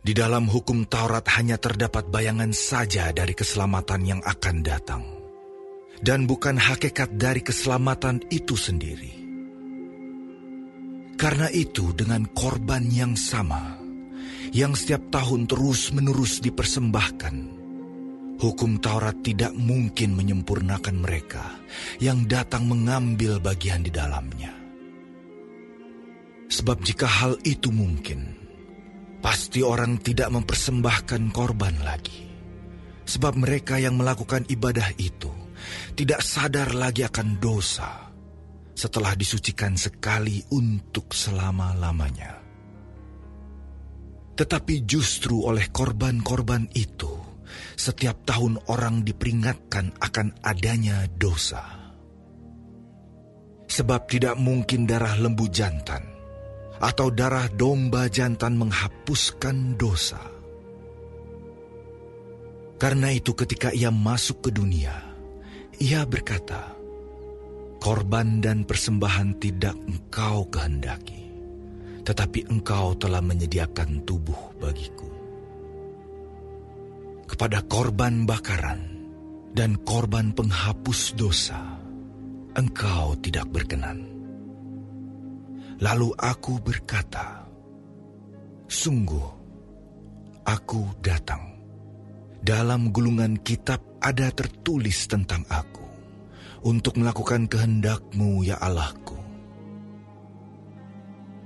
Di dalam hukum Taurat hanya terdapat bayangan saja dari keselamatan yang akan datang, dan bukan hakikat dari keselamatan itu sendiri. Karena itu, dengan korban yang sama, yang setiap tahun terus-menerus dipersembahkan, hukum Taurat tidak mungkin menyempurnakan mereka yang datang mengambil bagian di dalamnya. Sebab jika hal itu mungkin, pasti orang tidak mempersembahkan korban lagi. Sebab mereka yang melakukan ibadah itu tidak sadar lagi akan dosa setelah disucikan sekali untuk selama-lamanya. Tetapi justru oleh korban-korban itu, setiap tahun orang diperingatkan akan adanya dosa. Sebab tidak mungkin darah lembu jantan atau darah domba jantan menghapuskan dosa. Karena itu ketika ia masuk ke dunia, ia berkata, "Korban dan persembahan tidak engkau kehendaki, tetapi Engkau telah menyediakan tubuh bagiku. Kepada korban bakaran dan korban penghapus dosa, Engkau tidak berkenan. Lalu aku berkata, sungguh, aku datang. Dalam gulungan kitab ada tertulis tentang aku, untuk melakukan kehendak-Mu, ya Allahku.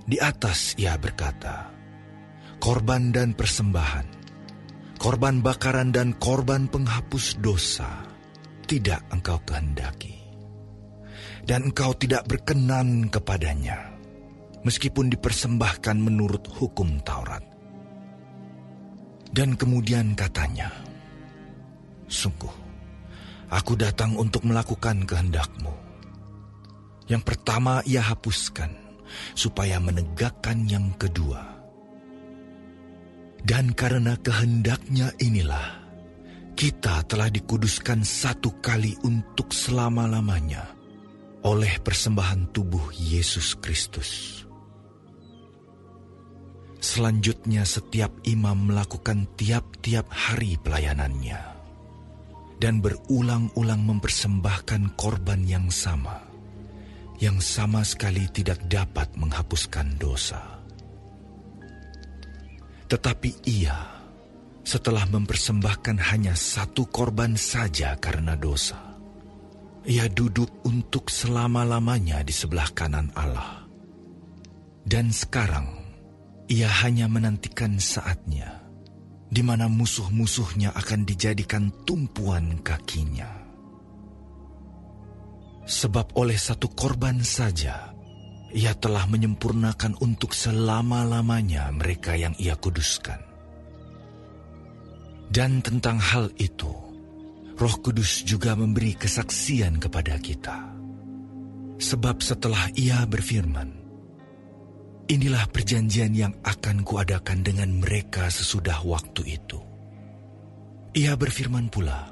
Di atas ia berkata, korban dan persembahan, korban bakaran dan korban penghapus dosa, tidak Engkau kehendaki. Dan Engkau tidak berkenan kepadanya, meskipun dipersembahkan menurut hukum Taurat. Dan kemudian katanya, sungguh, aku datang untuk melakukan kehendak-Mu. Yang pertama ia hapuskan, supaya menegakkan yang kedua. Dan karena kehendak-Nya inilah, kita telah dikuduskan satu kali untuk selama-lamanya, oleh persembahan tubuh Yesus Kristus. Selanjutnya setiap imam melakukan tiap-tiap hari pelayanannya, dan berulang-ulang mempersembahkan korban yang sama sekali tidak dapat menghapuskan dosa. Tetapi ia, setelah mempersembahkan hanya satu korban saja karena dosa, ia duduk untuk selama-lamanya di sebelah kanan Allah. Dan sekarang, ia hanya menantikan saatnya, di mana musuh-musuhnya akan dijadikan tumpuan kakinya. Sebab oleh satu korban saja, ia telah menyempurnakan untuk selama-lamanya mereka yang ia kuduskan. Dan tentang hal itu, Roh Kudus juga memberi kesaksian kepada kita. Sebab setelah ia berfirman, inilah perjanjian yang akan kuadakan dengan mereka sesudah waktu itu. Ia berfirman pula,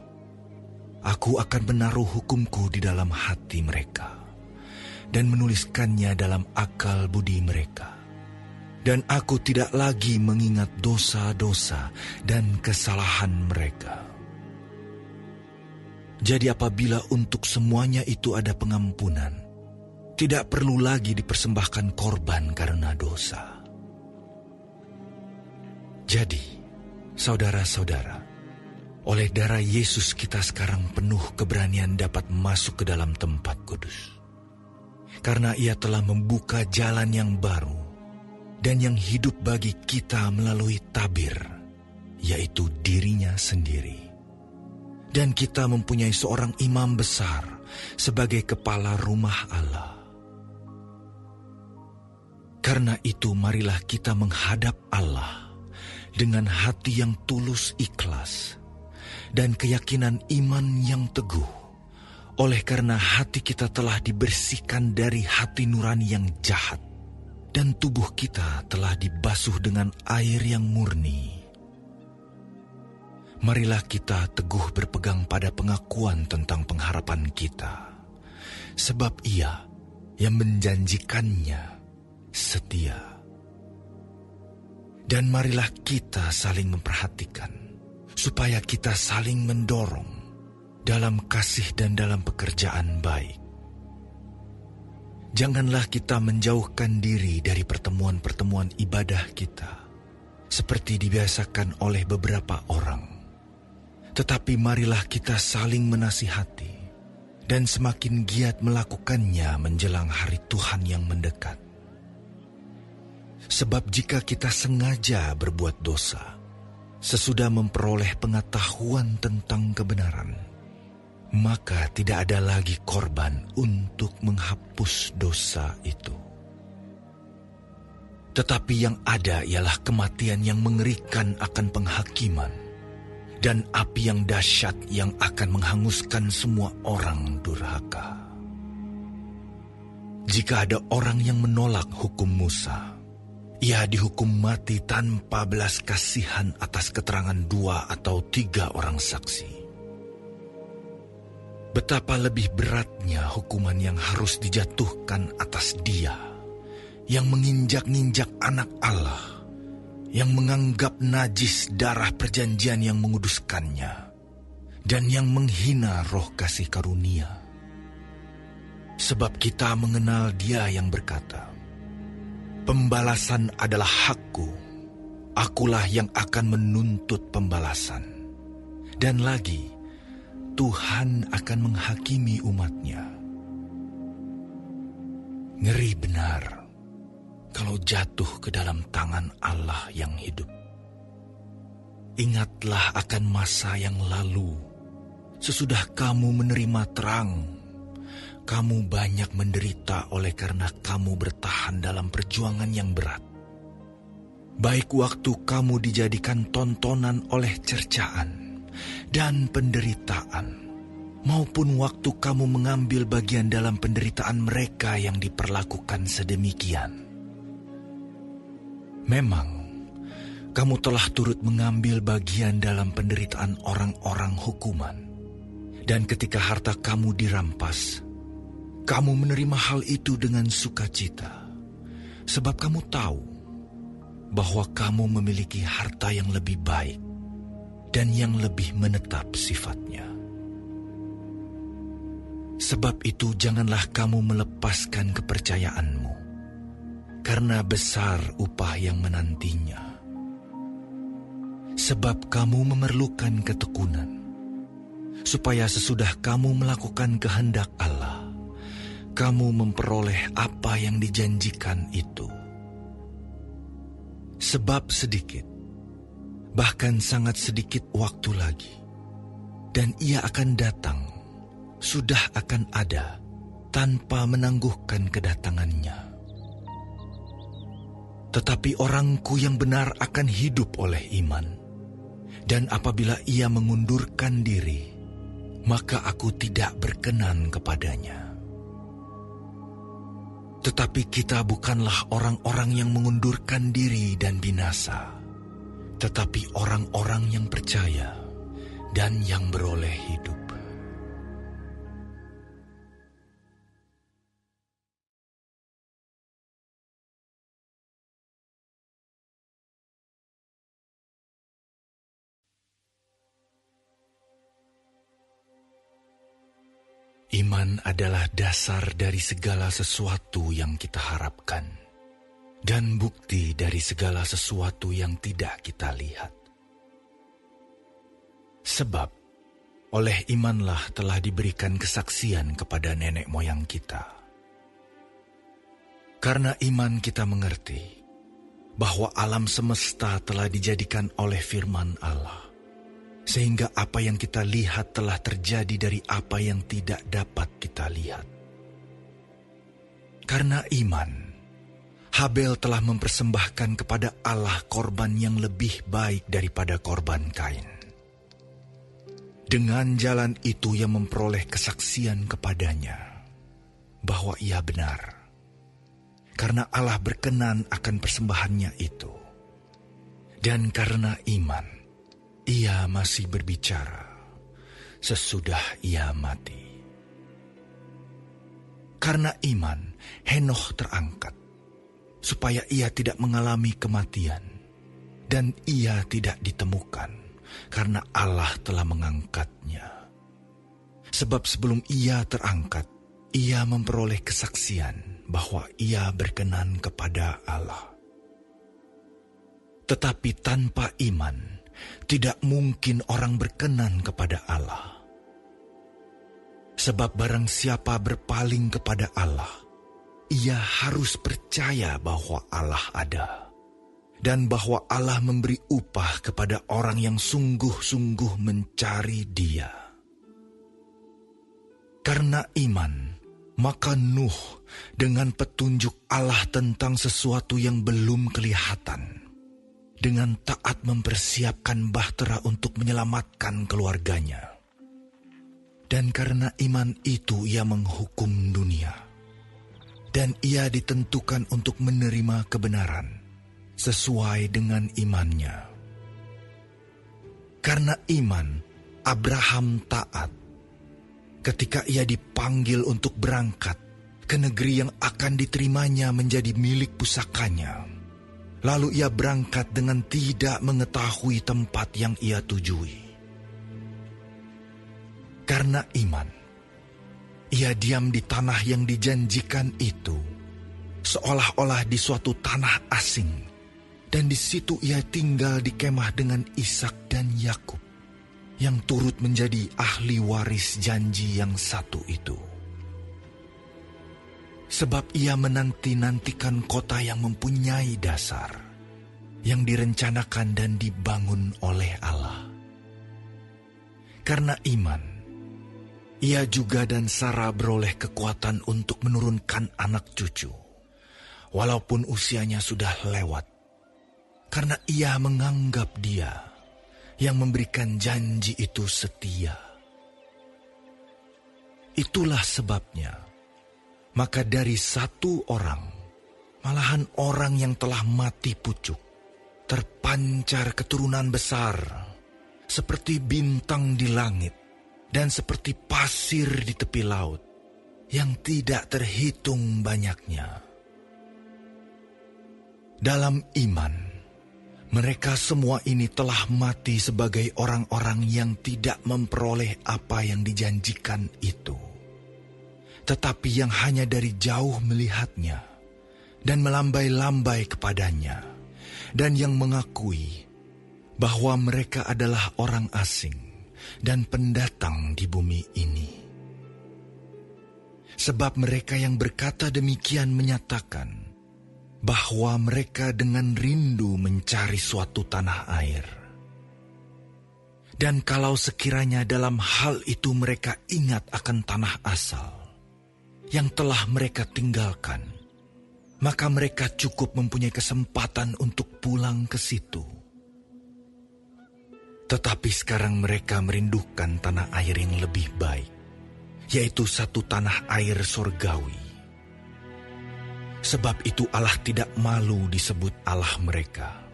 aku akan menaruh hukumku di dalam hati mereka, dan menuliskannya dalam akal budi mereka. Dan aku tidak lagi mengingat dosa-dosa dan kesalahan mereka. Jadi apabila untuk semuanya itu ada pengampunan, tidak perlu lagi dipersembahkan korban karena dosa. Jadi, saudara-saudara, oleh darah Yesus kita sekarang penuh keberanian dapat masuk ke dalam tempat kudus. Karena ia telah membuka jalan yang baru dan yang hidup bagi kita melalui tabir, yaitu dirinya sendiri. Dan kita mempunyai seorang imam besar sebagai kepala rumah Allah. Karena itu marilah kita menghadap Allah dengan hati yang tulus ikhlas dan keyakinan iman yang teguh, oleh karena hati kita telah dibersihkan dari hati nurani yang jahat, dan tubuh kita telah dibasuh dengan air yang murni. Marilah kita teguh berpegang pada pengakuan tentang pengharapan kita, sebab Ia yang menjanjikannya setia. Dan marilah kita saling memperhatikan, supaya kita saling mendorong dalam kasih dan dalam pekerjaan baik. Janganlah kita menjauhkan diri dari pertemuan-pertemuan ibadah kita, seperti dibiasakan oleh beberapa orang. Tetapi marilah kita saling menasihati, dan semakin giat melakukannya menjelang hari Tuhan yang mendekat. Sebab jika kita sengaja berbuat dosa, sesudah memperoleh pengetahuan tentang kebenaran, maka tidak ada lagi korban untuk menghapus dosa itu. Tetapi yang ada ialah kematian yang mengerikan akan penghakiman, dan api yang dahsyat yang akan menghanguskan semua orang durhaka. Jika ada orang yang menolak hukum Musa, ia dihukum mati tanpa belas kasihan atas keterangan 2 atau 3 orang saksi. Betapa lebih beratnya hukuman yang harus dijatuhkan atas dia yang menginjak-injak anak Allah, yang menganggap najis darah perjanjian yang menguduskannya, dan yang menghina roh kasih karunia. Sebab kita mengenal Dia yang berkata, "Pembalasan adalah hakku, akulah yang akan menuntut pembalasan." Dan lagi, Tuhan akan menghakimi umat-Nya. Ngeri benar kalau jatuh ke dalam tangan Allah yang hidup. Ingatlah akan masa yang lalu. Sesudah kamu menerima terang, kamu banyak menderita oleh karena kamu bertahan dalam perjuangan yang berat. Baik waktu kamu dijadikan tontonan oleh cercaan dan penderitaan, maupun waktu kamu mengambil bagian dalam penderitaan mereka yang diperlakukan sedemikian. Memang, kamu telah turut mengambil bagian dalam penderitaan orang-orang hukuman. Dan ketika harta kamu dirampas, kamu menerima hal itu dengan sukacita. Sebab kamu tahu bahwa kamu memiliki harta yang lebih baik dan yang lebih menetap sifatnya. Sebab itu janganlah kamu melepaskan kepercayaanmu, karena besar upah yang menantinya. Sebab kamu memerlukan ketekunan, supaya sesudah kamu melakukan kehendak Allah, kamu memperoleh apa yang dijanjikan itu. Sebab sedikit, bahkan sangat sedikit waktu lagi, dan Ia akan datang, sudah akan ada, tanpa menangguhkan kedatangannya. Tetapi orangku yang benar akan hidup oleh iman, dan apabila ia mengundurkan diri, maka aku tidak berkenan kepadanya. Tetapi kita bukanlah orang-orang yang mengundurkan diri dan binasa, tetapi orang-orang yang percaya dan yang beroleh hidup. Iman adalah dasar dari segala sesuatu yang kita harapkan, dan bukti dari segala sesuatu yang tidak kita lihat. Sebab, oleh imanlah telah diberikan kesaksian kepada nenek moyang kita. Karena iman kita mengerti bahwa alam semesta telah dijadikan oleh firman Allah, sehingga apa yang kita lihat telah terjadi dari apa yang tidak dapat kita lihat. Karena iman, Habel telah mempersembahkan kepada Allah korban yang lebih baik daripada korban Kain. Dengan jalan itu ia memperoleh kesaksian kepadanya bahwa ia benar, karena Allah berkenan akan persembahannya itu. Dan karena iman, ia masih berbicara sesudah ia mati. Karena iman, Henokh terangkat, supaya ia tidak mengalami kematian, dan ia tidak ditemukan, karena Allah telah mengangkatnya. Sebab sebelum ia terangkat, ia memperoleh kesaksian bahwa ia berkenan kepada Allah. Tetapi tanpa iman, tidak mungkin orang berkenan kepada Allah. Sebab barang siapa berpaling kepada Allah, ia harus percaya bahwa Allah ada, dan bahwa Allah memberi upah kepada orang yang sungguh-sungguh mencari Dia. Karena iman, maka Nuh dengan petunjuk Allah tentang sesuatu yang belum kelihatan, dengan taat mempersiapkan bahtera untuk menyelamatkan keluarganya. Dan karena iman itu ia menghukum dunia, dan ia ditentukan untuk menerima kebenaran sesuai dengan imannya. Karena iman, Abraham taat ketika ia dipanggil untuk berangkat ke negeri yang akan diterimanya menjadi milik pusakanya. Lalu ia berangkat dengan tidak mengetahui tempat yang ia tujui. Karena iman, ia diam di tanah yang dijanjikan itu, seolah-olah di suatu tanah asing, dan di situ ia tinggal di kemah dengan Ishak dan Yakub, yang turut menjadi ahli waris janji yang satu itu. Sebab ia menanti-nantikan kota yang mempunyai dasar, yang direncanakan dan dibangun oleh Allah. Karena iman, ia juga dan Sarah beroleh kekuatan untuk menurunkan anak cucu, walaupun usianya sudah lewat, karena ia menganggap Dia yang memberikan janji itu setia. Itulah sebabnya, maka dari satu orang, malahan orang yang telah mati pucuk, terpancar keturunan besar, seperti bintang di langit, dan seperti pasir di tepi laut, yang tidak terhitung banyaknya. Dalam iman, mereka semua ini telah mati sebagai orang-orang yang tidak memperoleh apa yang dijanjikan itu, tetapi yang hanya dari jauh melihatnya, dan melambai-lambai kepadanya, dan yang mengakui bahwa mereka adalah orang asing dan pendatang di bumi ini. Sebab mereka yang berkata demikian menyatakan bahwa mereka dengan rindu mencari suatu tanah air. Dan kalau sekiranya dalam hal itu mereka ingat akan tanah asal yang telah mereka tinggalkan, maka mereka cukup mempunyai kesempatan untuk pulang ke situ. Tetapi sekarang mereka merindukan tanah air yang lebih baik, yaitu satu tanah air surgawi. Sebab itu Allah tidak malu disebut Allah mereka,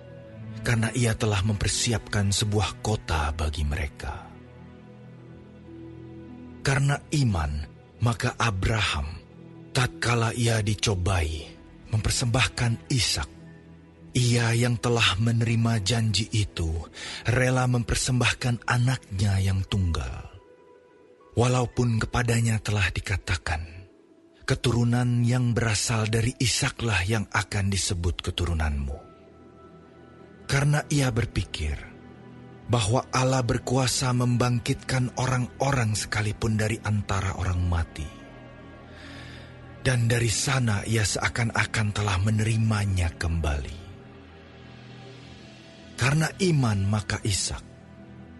karena Ia telah mempersiapkan sebuah kota bagi mereka. Karena iman, maka Abraham, tatkala ia dicobai, mempersembahkan Ishak. Ia yang telah menerima janji itu rela mempersembahkan anaknya yang tunggal. Walaupun kepadanya telah dikatakan, keturunan yang berasal dari Ishaklah yang akan disebut keturunanmu. Karena ia berpikir bahwa Allah berkuasa membangkitkan orang-orang sekalipun dari antara orang mati. Dan dari sana ia seakan-akan telah menerimanya kembali. Karena iman maka Ishak,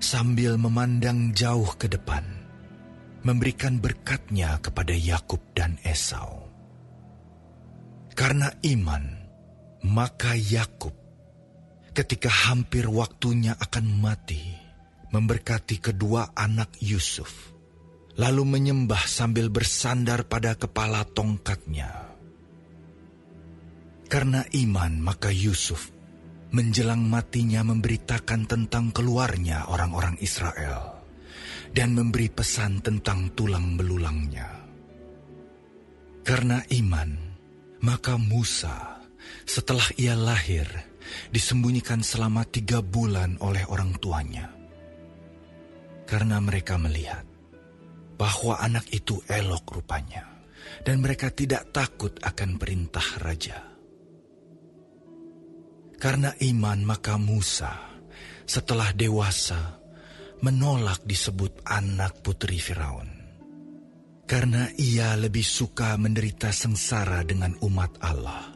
sambil memandang jauh ke depan, memberikan berkatnya kepada Yakub dan Esau. Karena iman, maka Yakub, ketika hampir waktunya akan mati, memberkati kedua anak Yusuf, lalu menyembah sambil bersandar pada kepala tongkatnya. Karena iman, maka Yusuf menjelang matinya memberitakan tentang keluarnya orang-orang Israel dan memberi pesan tentang tulang belulangnya. Karena iman, maka Musa setelah ia lahir disembunyikan selama 3 bulan oleh orang tuanya. Karena mereka melihat bahwa anak itu elok rupanya dan mereka tidak takut akan perintah raja. Karena iman maka Musa setelah dewasa menolak disebut anak putri Firaun. Karena ia lebih suka menderita sengsara dengan umat Allah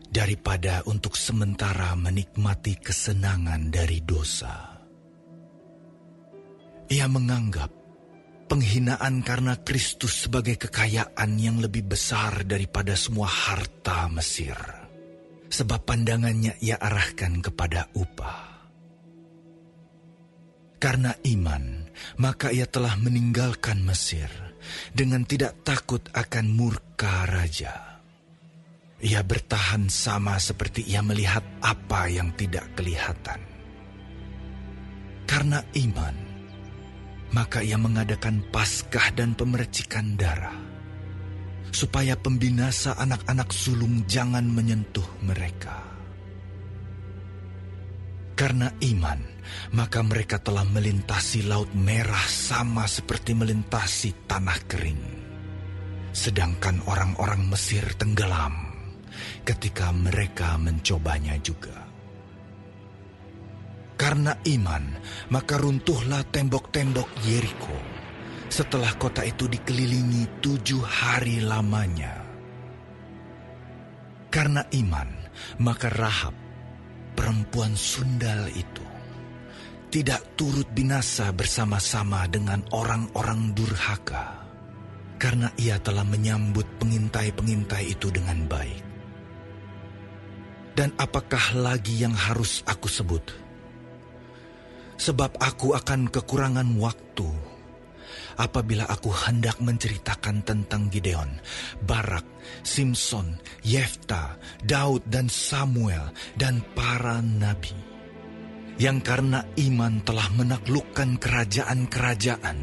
daripada untuk sementara menikmati kesenangan dari dosa. Ia menganggap penghinaan karena Kristus sebagai kekayaan yang lebih besar daripada semua harta Mesir. Sebab pandangannya ia arahkan kepada upah. Karena iman, maka ia telah meninggalkan Mesir dengan tidak takut akan murka raja. Ia bertahan sama seperti ia melihat apa yang tidak kelihatan. Karena iman, maka ia mengadakan Paskah dan pemercikan darah. supaya pembinasa anak-anak sulung jangan menyentuh mereka. Karena iman, maka mereka telah melintasi Laut Merah sama seperti melintasi tanah kering. Sedangkan orang-orang Mesir tenggelam ketika mereka mencobanya juga. Karena iman, maka runtuhlah tembok-tembok Yeriko setelah kota itu dikelilingi 7 hari lamanya. Karena iman, maka Rahab, perempuan sundal itu, tidak turut binasa bersama-sama dengan orang-orang durhaka, karena ia telah menyambut pengintai-pengintai itu dengan baik. Dan apakah lagi yang harus aku sebut? Sebab aku akan kekurangan waktu apabila aku hendak menceritakan tentang Gideon, Barak, Simson, Yefta, Daud dan Samuel dan para nabi, yang karena iman telah menaklukkan kerajaan-kerajaan,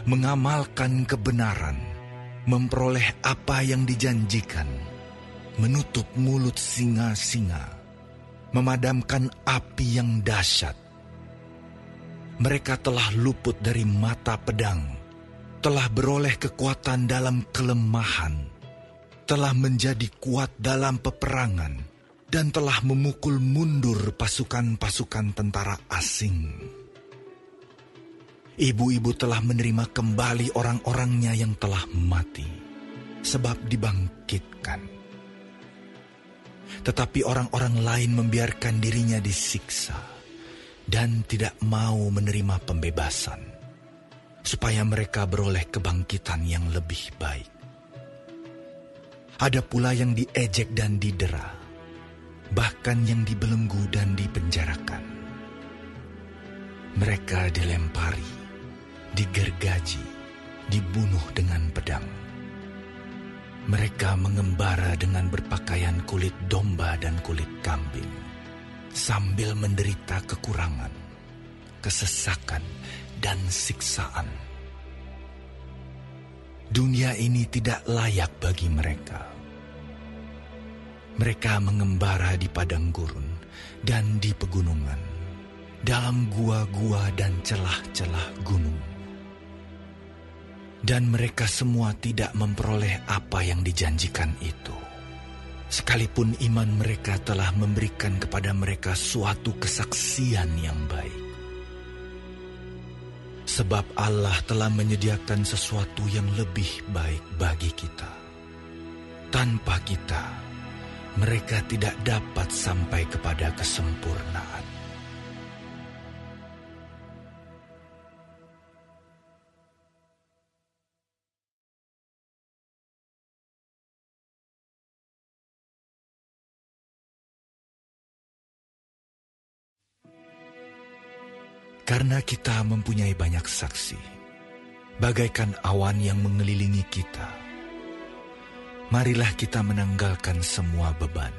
mengamalkan kebenaran, memperoleh apa yang dijanjikan, menutup mulut singa-singa, memadamkan api yang dahsyat. Mereka telah luput dari mata pedang, telah beroleh kekuatan dalam kelemahan, telah menjadi kuat dalam peperangan, dan telah memukul mundur pasukan-pasukan tentara asing. Ibu-ibu telah menerima kembali orang-orangnya yang telah mati, sebab dibangkitkan. Tetapi orang-orang lain membiarkan dirinya disiksa dan tidak mau menerima pembebasan, supaya mereka beroleh kebangkitan yang lebih baik. Ada pula yang diejek dan didera, bahkan yang dibelenggu dan dipenjarakan. Mereka dilempari, digergaji, dibunuh dengan pedang. Mereka mengembara dengan berpakaian kulit domba dan kulit kambing, sambil menderita kekurangan, kesesakan, dan siksaan. Dunia ini tidak layak bagi mereka. Mereka mengembara di padang gurun dan di pegunungan, dalam gua-gua dan celah-celah gunung. Dan mereka semua tidak memperoleh apa yang dijanjikan itu, sekalipun iman mereka telah memberikan kepada mereka suatu kesaksian yang baik. Sebab Allah telah menyediakan sesuatu yang lebih baik bagi kita. Tanpa kita, mereka tidak dapat sampai kepada kesempurnaan. Karena kita mempunyai banyak saksi, bagaikan awan yang mengelilingi kita, marilah kita menanggalkan semua beban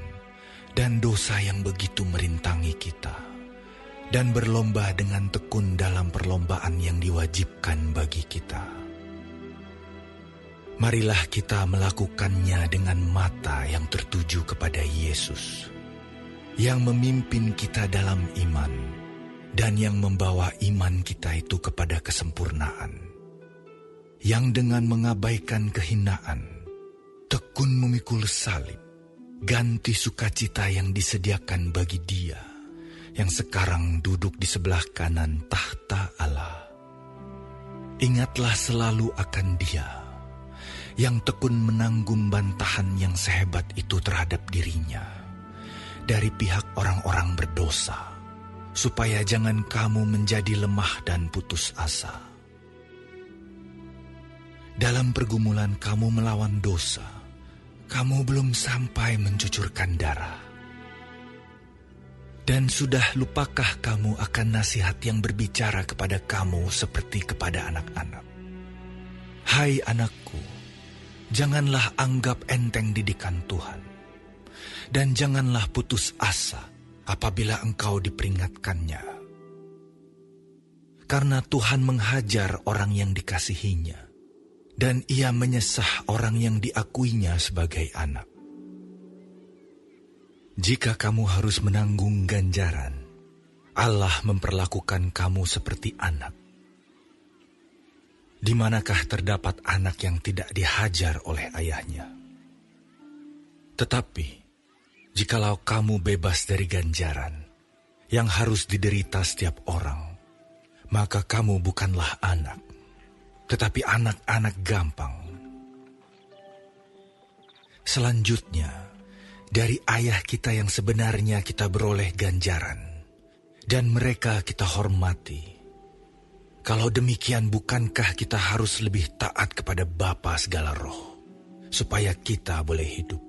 dan dosa yang begitu merintangi kita, dan berlomba dengan tekun dalam perlombaan yang diwajibkan bagi kita. Marilah kita melakukannya dengan mata yang tertuju kepada Yesus, yang memimpin kita dalam iman, dan yang membawa iman kita itu kepada kesempurnaan, yang dengan mengabaikan kehinaan, tekun memikul salib, ganti sukacita yang disediakan bagi Dia, yang sekarang duduk di sebelah kanan tahta Allah. Ingatlah selalu akan Dia, yang tekun menanggung bantahan yang sehebat itu terhadap dirinya, dari pihak orang-orang berdosa, supaya jangan kamu menjadi lemah dan putus asa. Dalam pergumulan kamu melawan dosa, kamu belum sampai mencucurkan darah. Dan sudah lupakah kamu akan nasihat yang berbicara kepada kamu seperti kepada anak-anak? Hai anakku, janganlah anggap enteng didikan Tuhan, dan janganlah putus asa apabila engkau diperingatkannya. Karena Tuhan menghajar orang yang dikasihinya, dan ia menyesah orang yang diakuinya sebagai anak. Jika kamu harus menanggung ganjaran, Allah memperlakukan kamu seperti anak. Di manakah terdapat anak yang tidak dihajar oleh ayahnya? Tetapi, jikalau kamu bebas dari ganjaran yang harus diderita setiap orang, maka kamu bukanlah anak, tetapi anak-anak gampang. Selanjutnya, dari ayah kita yang sebenarnya kita beroleh ganjaran, dan mereka kita hormati. Kalau demikian, bukankah kita harus lebih taat kepada Bapa segala roh, supaya kita boleh hidup?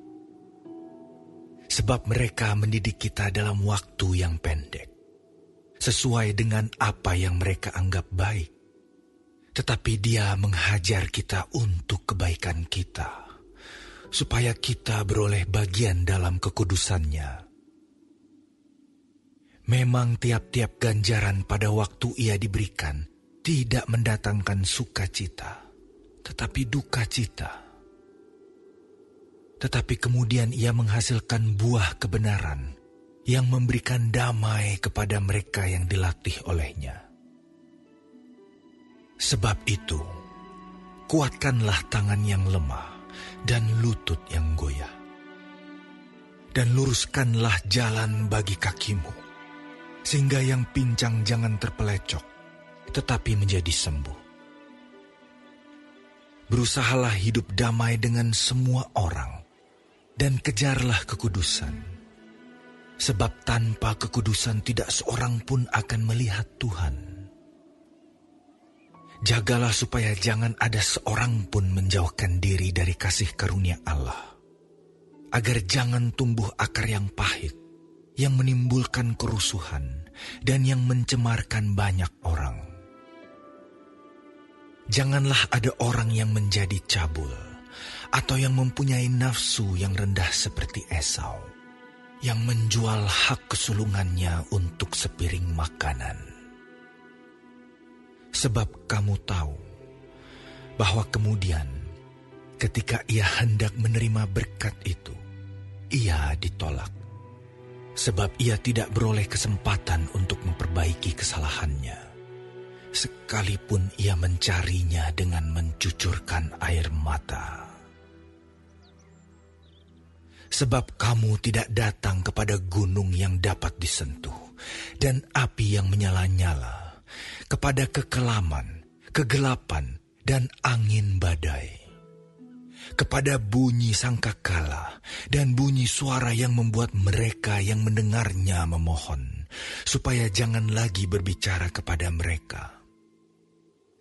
Sebab mereka mendidik kita dalam waktu yang pendek, sesuai dengan apa yang mereka anggap baik. Tetapi Dia menghajar kita untuk kebaikan kita, supaya kita beroleh bagian dalam kekudusannya. Memang tiap-tiap ganjaran pada waktu ia diberikan tidak mendatangkan sukacita, tetapi duka cita. Tetapi kemudian ia menghasilkan buah kebenaran yang memberikan damai kepada mereka yang dilatih olehnya. Sebab itu, kuatkanlah tangan yang lemah dan lutut yang goyah, dan luruskanlah jalan bagi kakimu, sehingga yang pincang jangan terpelecok, tetapi menjadi sembuh. Berusahalah hidup damai dengan semua orang, dan kejarlah kekudusan. Sebab tanpa kekudusan tidak seorang pun akan melihat Tuhan. Jagalah supaya jangan ada seorang pun menjauhkan diri dari kasih karunia Allah, agar jangan tumbuh akar yang pahit, yang menimbulkan kerusuhan, dan yang mencemarkan banyak orang. Janganlah ada orang yang menjadi cabul, atau yang mempunyai nafsu yang rendah seperti Esau, yang menjual hak kesulungannya untuk sepiring makanan. Sebab kamu tahu bahwa kemudian ketika ia hendak menerima berkat itu, ia ditolak, sebab ia tidak beroleh kesempatan untuk memperbaiki kesalahannya. Sekalipun ia mencarinya dengan mencucurkan air mata. Sebab kamu tidak datang kepada gunung yang dapat disentuh, dan api yang menyala-nyala, kepada kekelaman, kegelapan, dan angin badai, kepada bunyi sangkakala, dan bunyi suara yang membuat mereka yang mendengarnya memohon, supaya jangan lagi berbicara kepada mereka.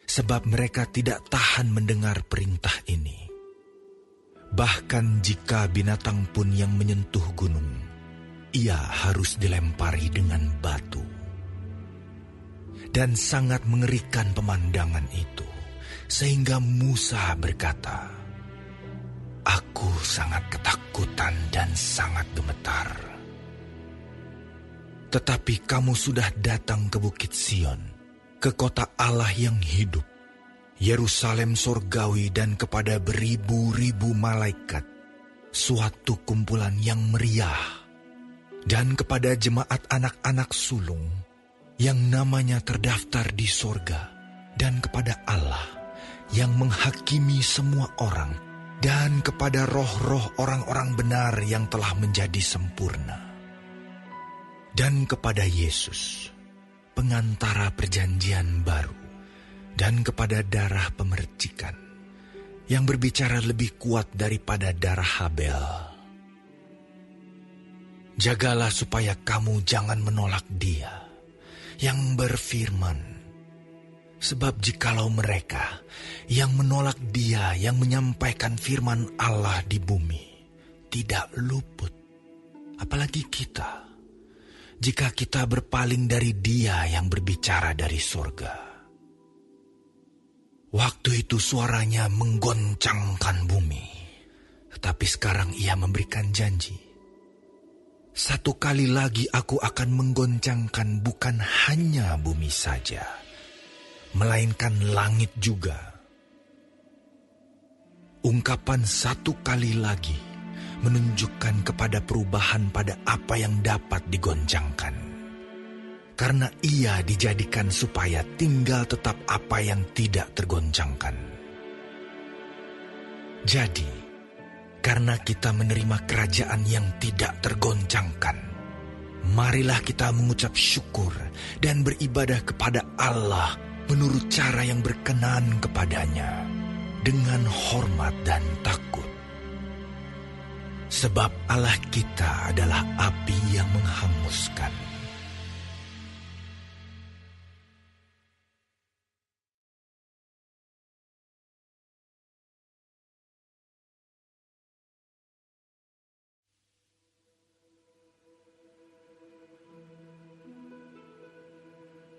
Sebab mereka tidak tahan mendengar perintah ini. Bahkan jika binatang pun yang menyentuh gunung, ia harus dilempari dengan batu. Dan sangat mengerikan pemandangan itu, sehingga Musa berkata, "Aku sangat ketakutan dan sangat gemetar." Tetapi kamu sudah datang ke Bukit Sion, ke kota Allah yang hidup, Yerusalem sorgawi, dan kepada beribu-ribu malaikat, suatu kumpulan yang meriah, dan kepada jemaat anak-anak sulung yang namanya terdaftar di sorga, dan kepada Allah yang menghakimi semua orang, dan kepada roh-roh orang-orang benar yang telah menjadi sempurna, dan kepada Yesus, pengantara perjanjian baru, dan kepada darah pemercikan, yang berbicara lebih kuat daripada darah Habel. Jagalah supaya kamu jangan menolak Dia yang berfirman, sebab jikalau mereka yang menolak Dia yang menyampaikan firman Allah di bumi tidak luput, apalagi kita, jika kita berpaling dari Dia yang berbicara dari surga. Waktu itu suaranya menggoncangkan bumi, tetapi sekarang Ia memberikan janji. Satu kali lagi aku akan menggoncangkan bukan hanya bumi saja, melainkan langit juga. ungkapan satu kali lagi menunjukkan kepada perubahan pada apa yang dapat digoncangkan. Karena ia dijadikan supaya tinggal tetap apa yang tidak tergoncangkan. Jadi, karena kita menerima kerajaan yang tidak tergoncangkan, marilah kita mengucap syukur dan beribadah kepada Allah menurut cara yang berkenan kepadanya, dengan hormat dan takut. Sebab Allah kita adalah api yang menghanguskan.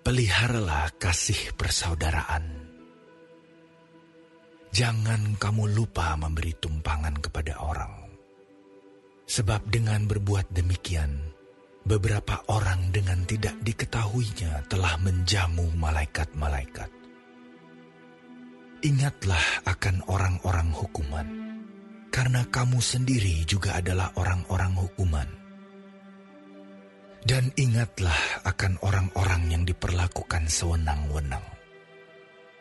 Peliharalah kasih persaudaraan. Jangan kamu lupa memberi tumpangan kepada orang. Sebab dengan berbuat demikian, beberapa orang dengan tidak diketahuinya telah menjamu malaikat-malaikat. Ingatlah akan orang-orang hukuman, karena kamu sendiri juga adalah orang-orang hukuman. Dan ingatlah akan orang-orang yang diperlakukan sewenang-wenang,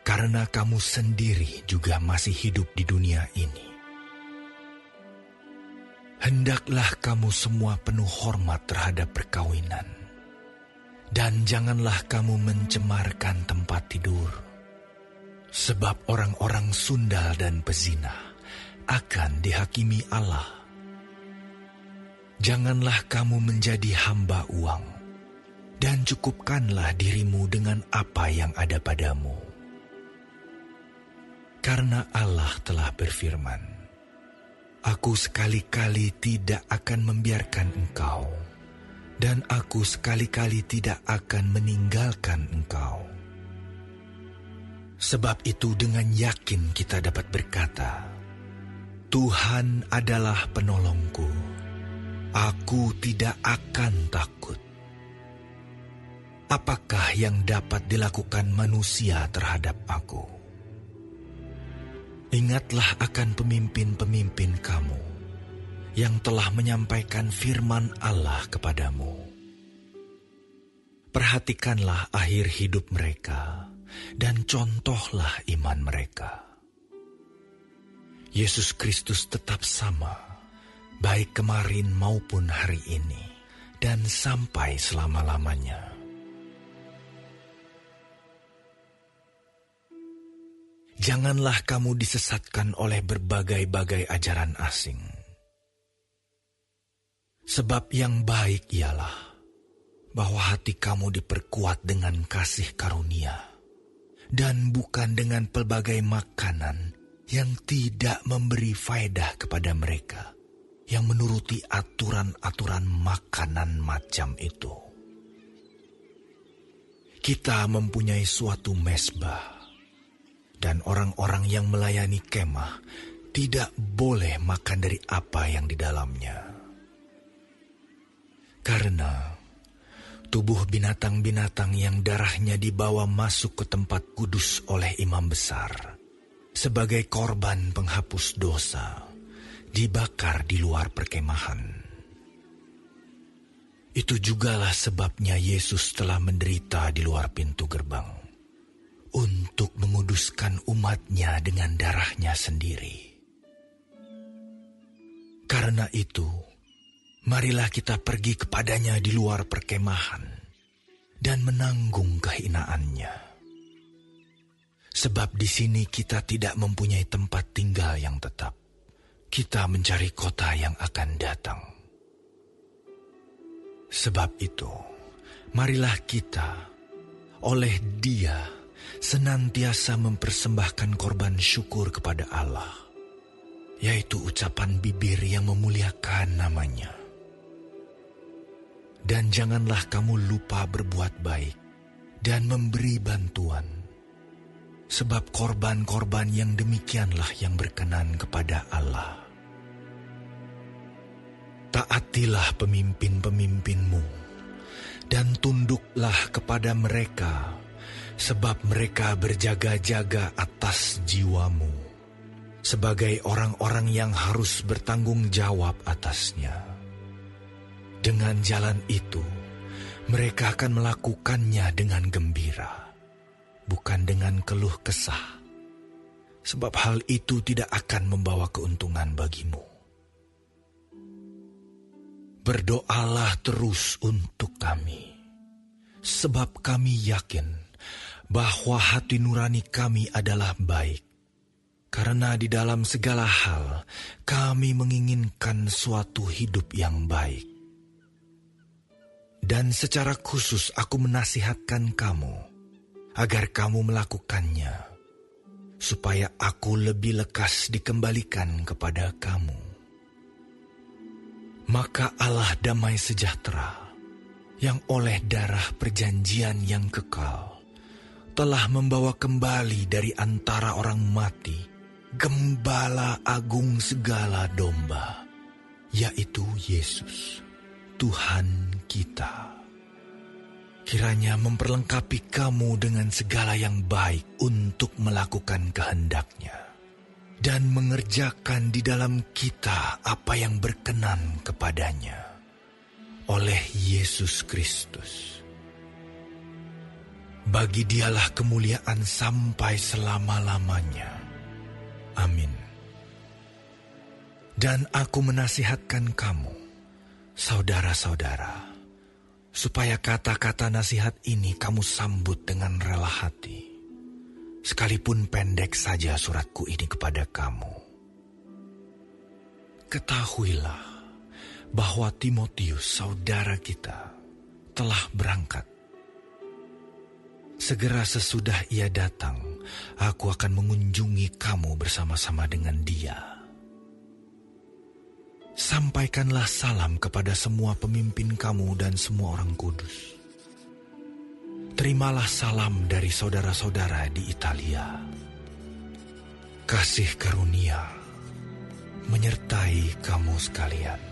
karena kamu sendiri juga masih hidup di dunia ini. Hendaklah kamu semua penuh hormat terhadap perkawinan, dan janganlah kamu mencemarkan tempat tidur, sebab orang-orang sundal dan pezina akan dihakimi Allah. Janganlah kamu menjadi hamba uang, dan cukupkanlah dirimu dengan apa yang ada padamu. Karena Allah telah berfirman, Aku sekali-kali tidak akan membiarkan engkau, dan aku sekali-kali tidak akan meninggalkan engkau. Sebab itu dengan yakin kita dapat berkata, Tuhan adalah penolongku, aku tidak akan takut. Apakah yang dapat dilakukan manusia terhadap aku? Ingatlah akan pemimpin-pemimpin kamu yang telah menyampaikan firman Allah kepadamu. Perhatikanlah akhir hidup mereka dan contohlah iman mereka. Yesus Kristus tetap sama, baik kemarin maupun hari ini, dan sampai selama-lamanya. Janganlah kamu disesatkan oleh berbagai-bagai ajaran asing. Sebab yang baik ialah bahwa hati kamu diperkuat dengan kasih karunia, dan bukan dengan pelbagai makanan yang tidak memberi faedah kepada mereka yang menuruti aturan-aturan makanan macam itu. Kita mempunyai suatu mezbah, dan orang-orang yang melayani kemah tidak boleh makan dari apa yang di dalamnya. Karena tubuh binatang-binatang yang darahnya dibawa masuk ke tempat kudus oleh imam besar sebagai korban penghapus dosa, dibakar di luar perkemahan. Itu jugalah sebabnya Yesus telah menderita di luar pintu gerbang, untuk menguduskan umatnya dengan darahnya sendiri. Karena itu, marilah kita pergi kepadanya di luar perkemahan dan menanggung kehinaannya. Sebab di sini kita tidak mempunyai tempat tinggal yang tetap. Kita mencari kota yang akan datang. Sebab itu, marilah kita oleh Dia senantiasa mempersembahkan korban syukur kepada Allah, yaitu ucapan bibir yang memuliakan namanya. Dan janganlah kamu lupa berbuat baik dan memberi bantuan, sebab korban-korban yang demikianlah yang berkenan kepada Allah. Taatilah pemimpin-pemimpinmu, dan tunduklah kepada mereka, sebab mereka berjaga-jaga atas jiwamu, sebagai orang-orang yang harus bertanggung jawab atasnya. Dengan jalan itu, mereka akan melakukannya dengan gembira, bukan dengan keluh kesah, sebab hal itu tidak akan membawa keuntungan bagimu. Berdoalah terus untuk kami, sebab kami yakin bahwa hati nurani kami adalah baik, karena di dalam segala hal kami menginginkan suatu hidup yang baik. Dan secara khusus aku menasihatkan kamu, agar kamu melakukannya, supaya aku lebih lekas dikembalikan kepada kamu. Maka Allah damai sejahtera, yang oleh darah perjanjian yang kekal, telah membawa kembali dari antara orang mati, Gembala agung segala domba, yaitu Yesus, Tuhan kita. Kiranya memperlengkapi kamu dengan segala yang baik untuk melakukan kehendak-Nya dan mengerjakan di dalam kita apa yang berkenan kepadanya oleh Yesus Kristus. Bagi Dialah kemuliaan sampai selama-lamanya. Amin. Dan aku menasihatkan kamu, saudara-saudara, supaya kata-kata nasihat ini kamu sambut dengan rela hati, sekalipun pendek saja suratku ini kepada kamu. Ketahuilah bahwa Timotius, saudara kita, telah berangkat. Segera sesudah ia datang, aku akan mengunjungi kamu bersama-sama dengan dia. Sampaikanlah salam kepada semua pemimpin kamu dan semua orang kudus. Terimalah salam dari saudara-saudara di Italia. Kasih karunia menyertai kamu sekalian.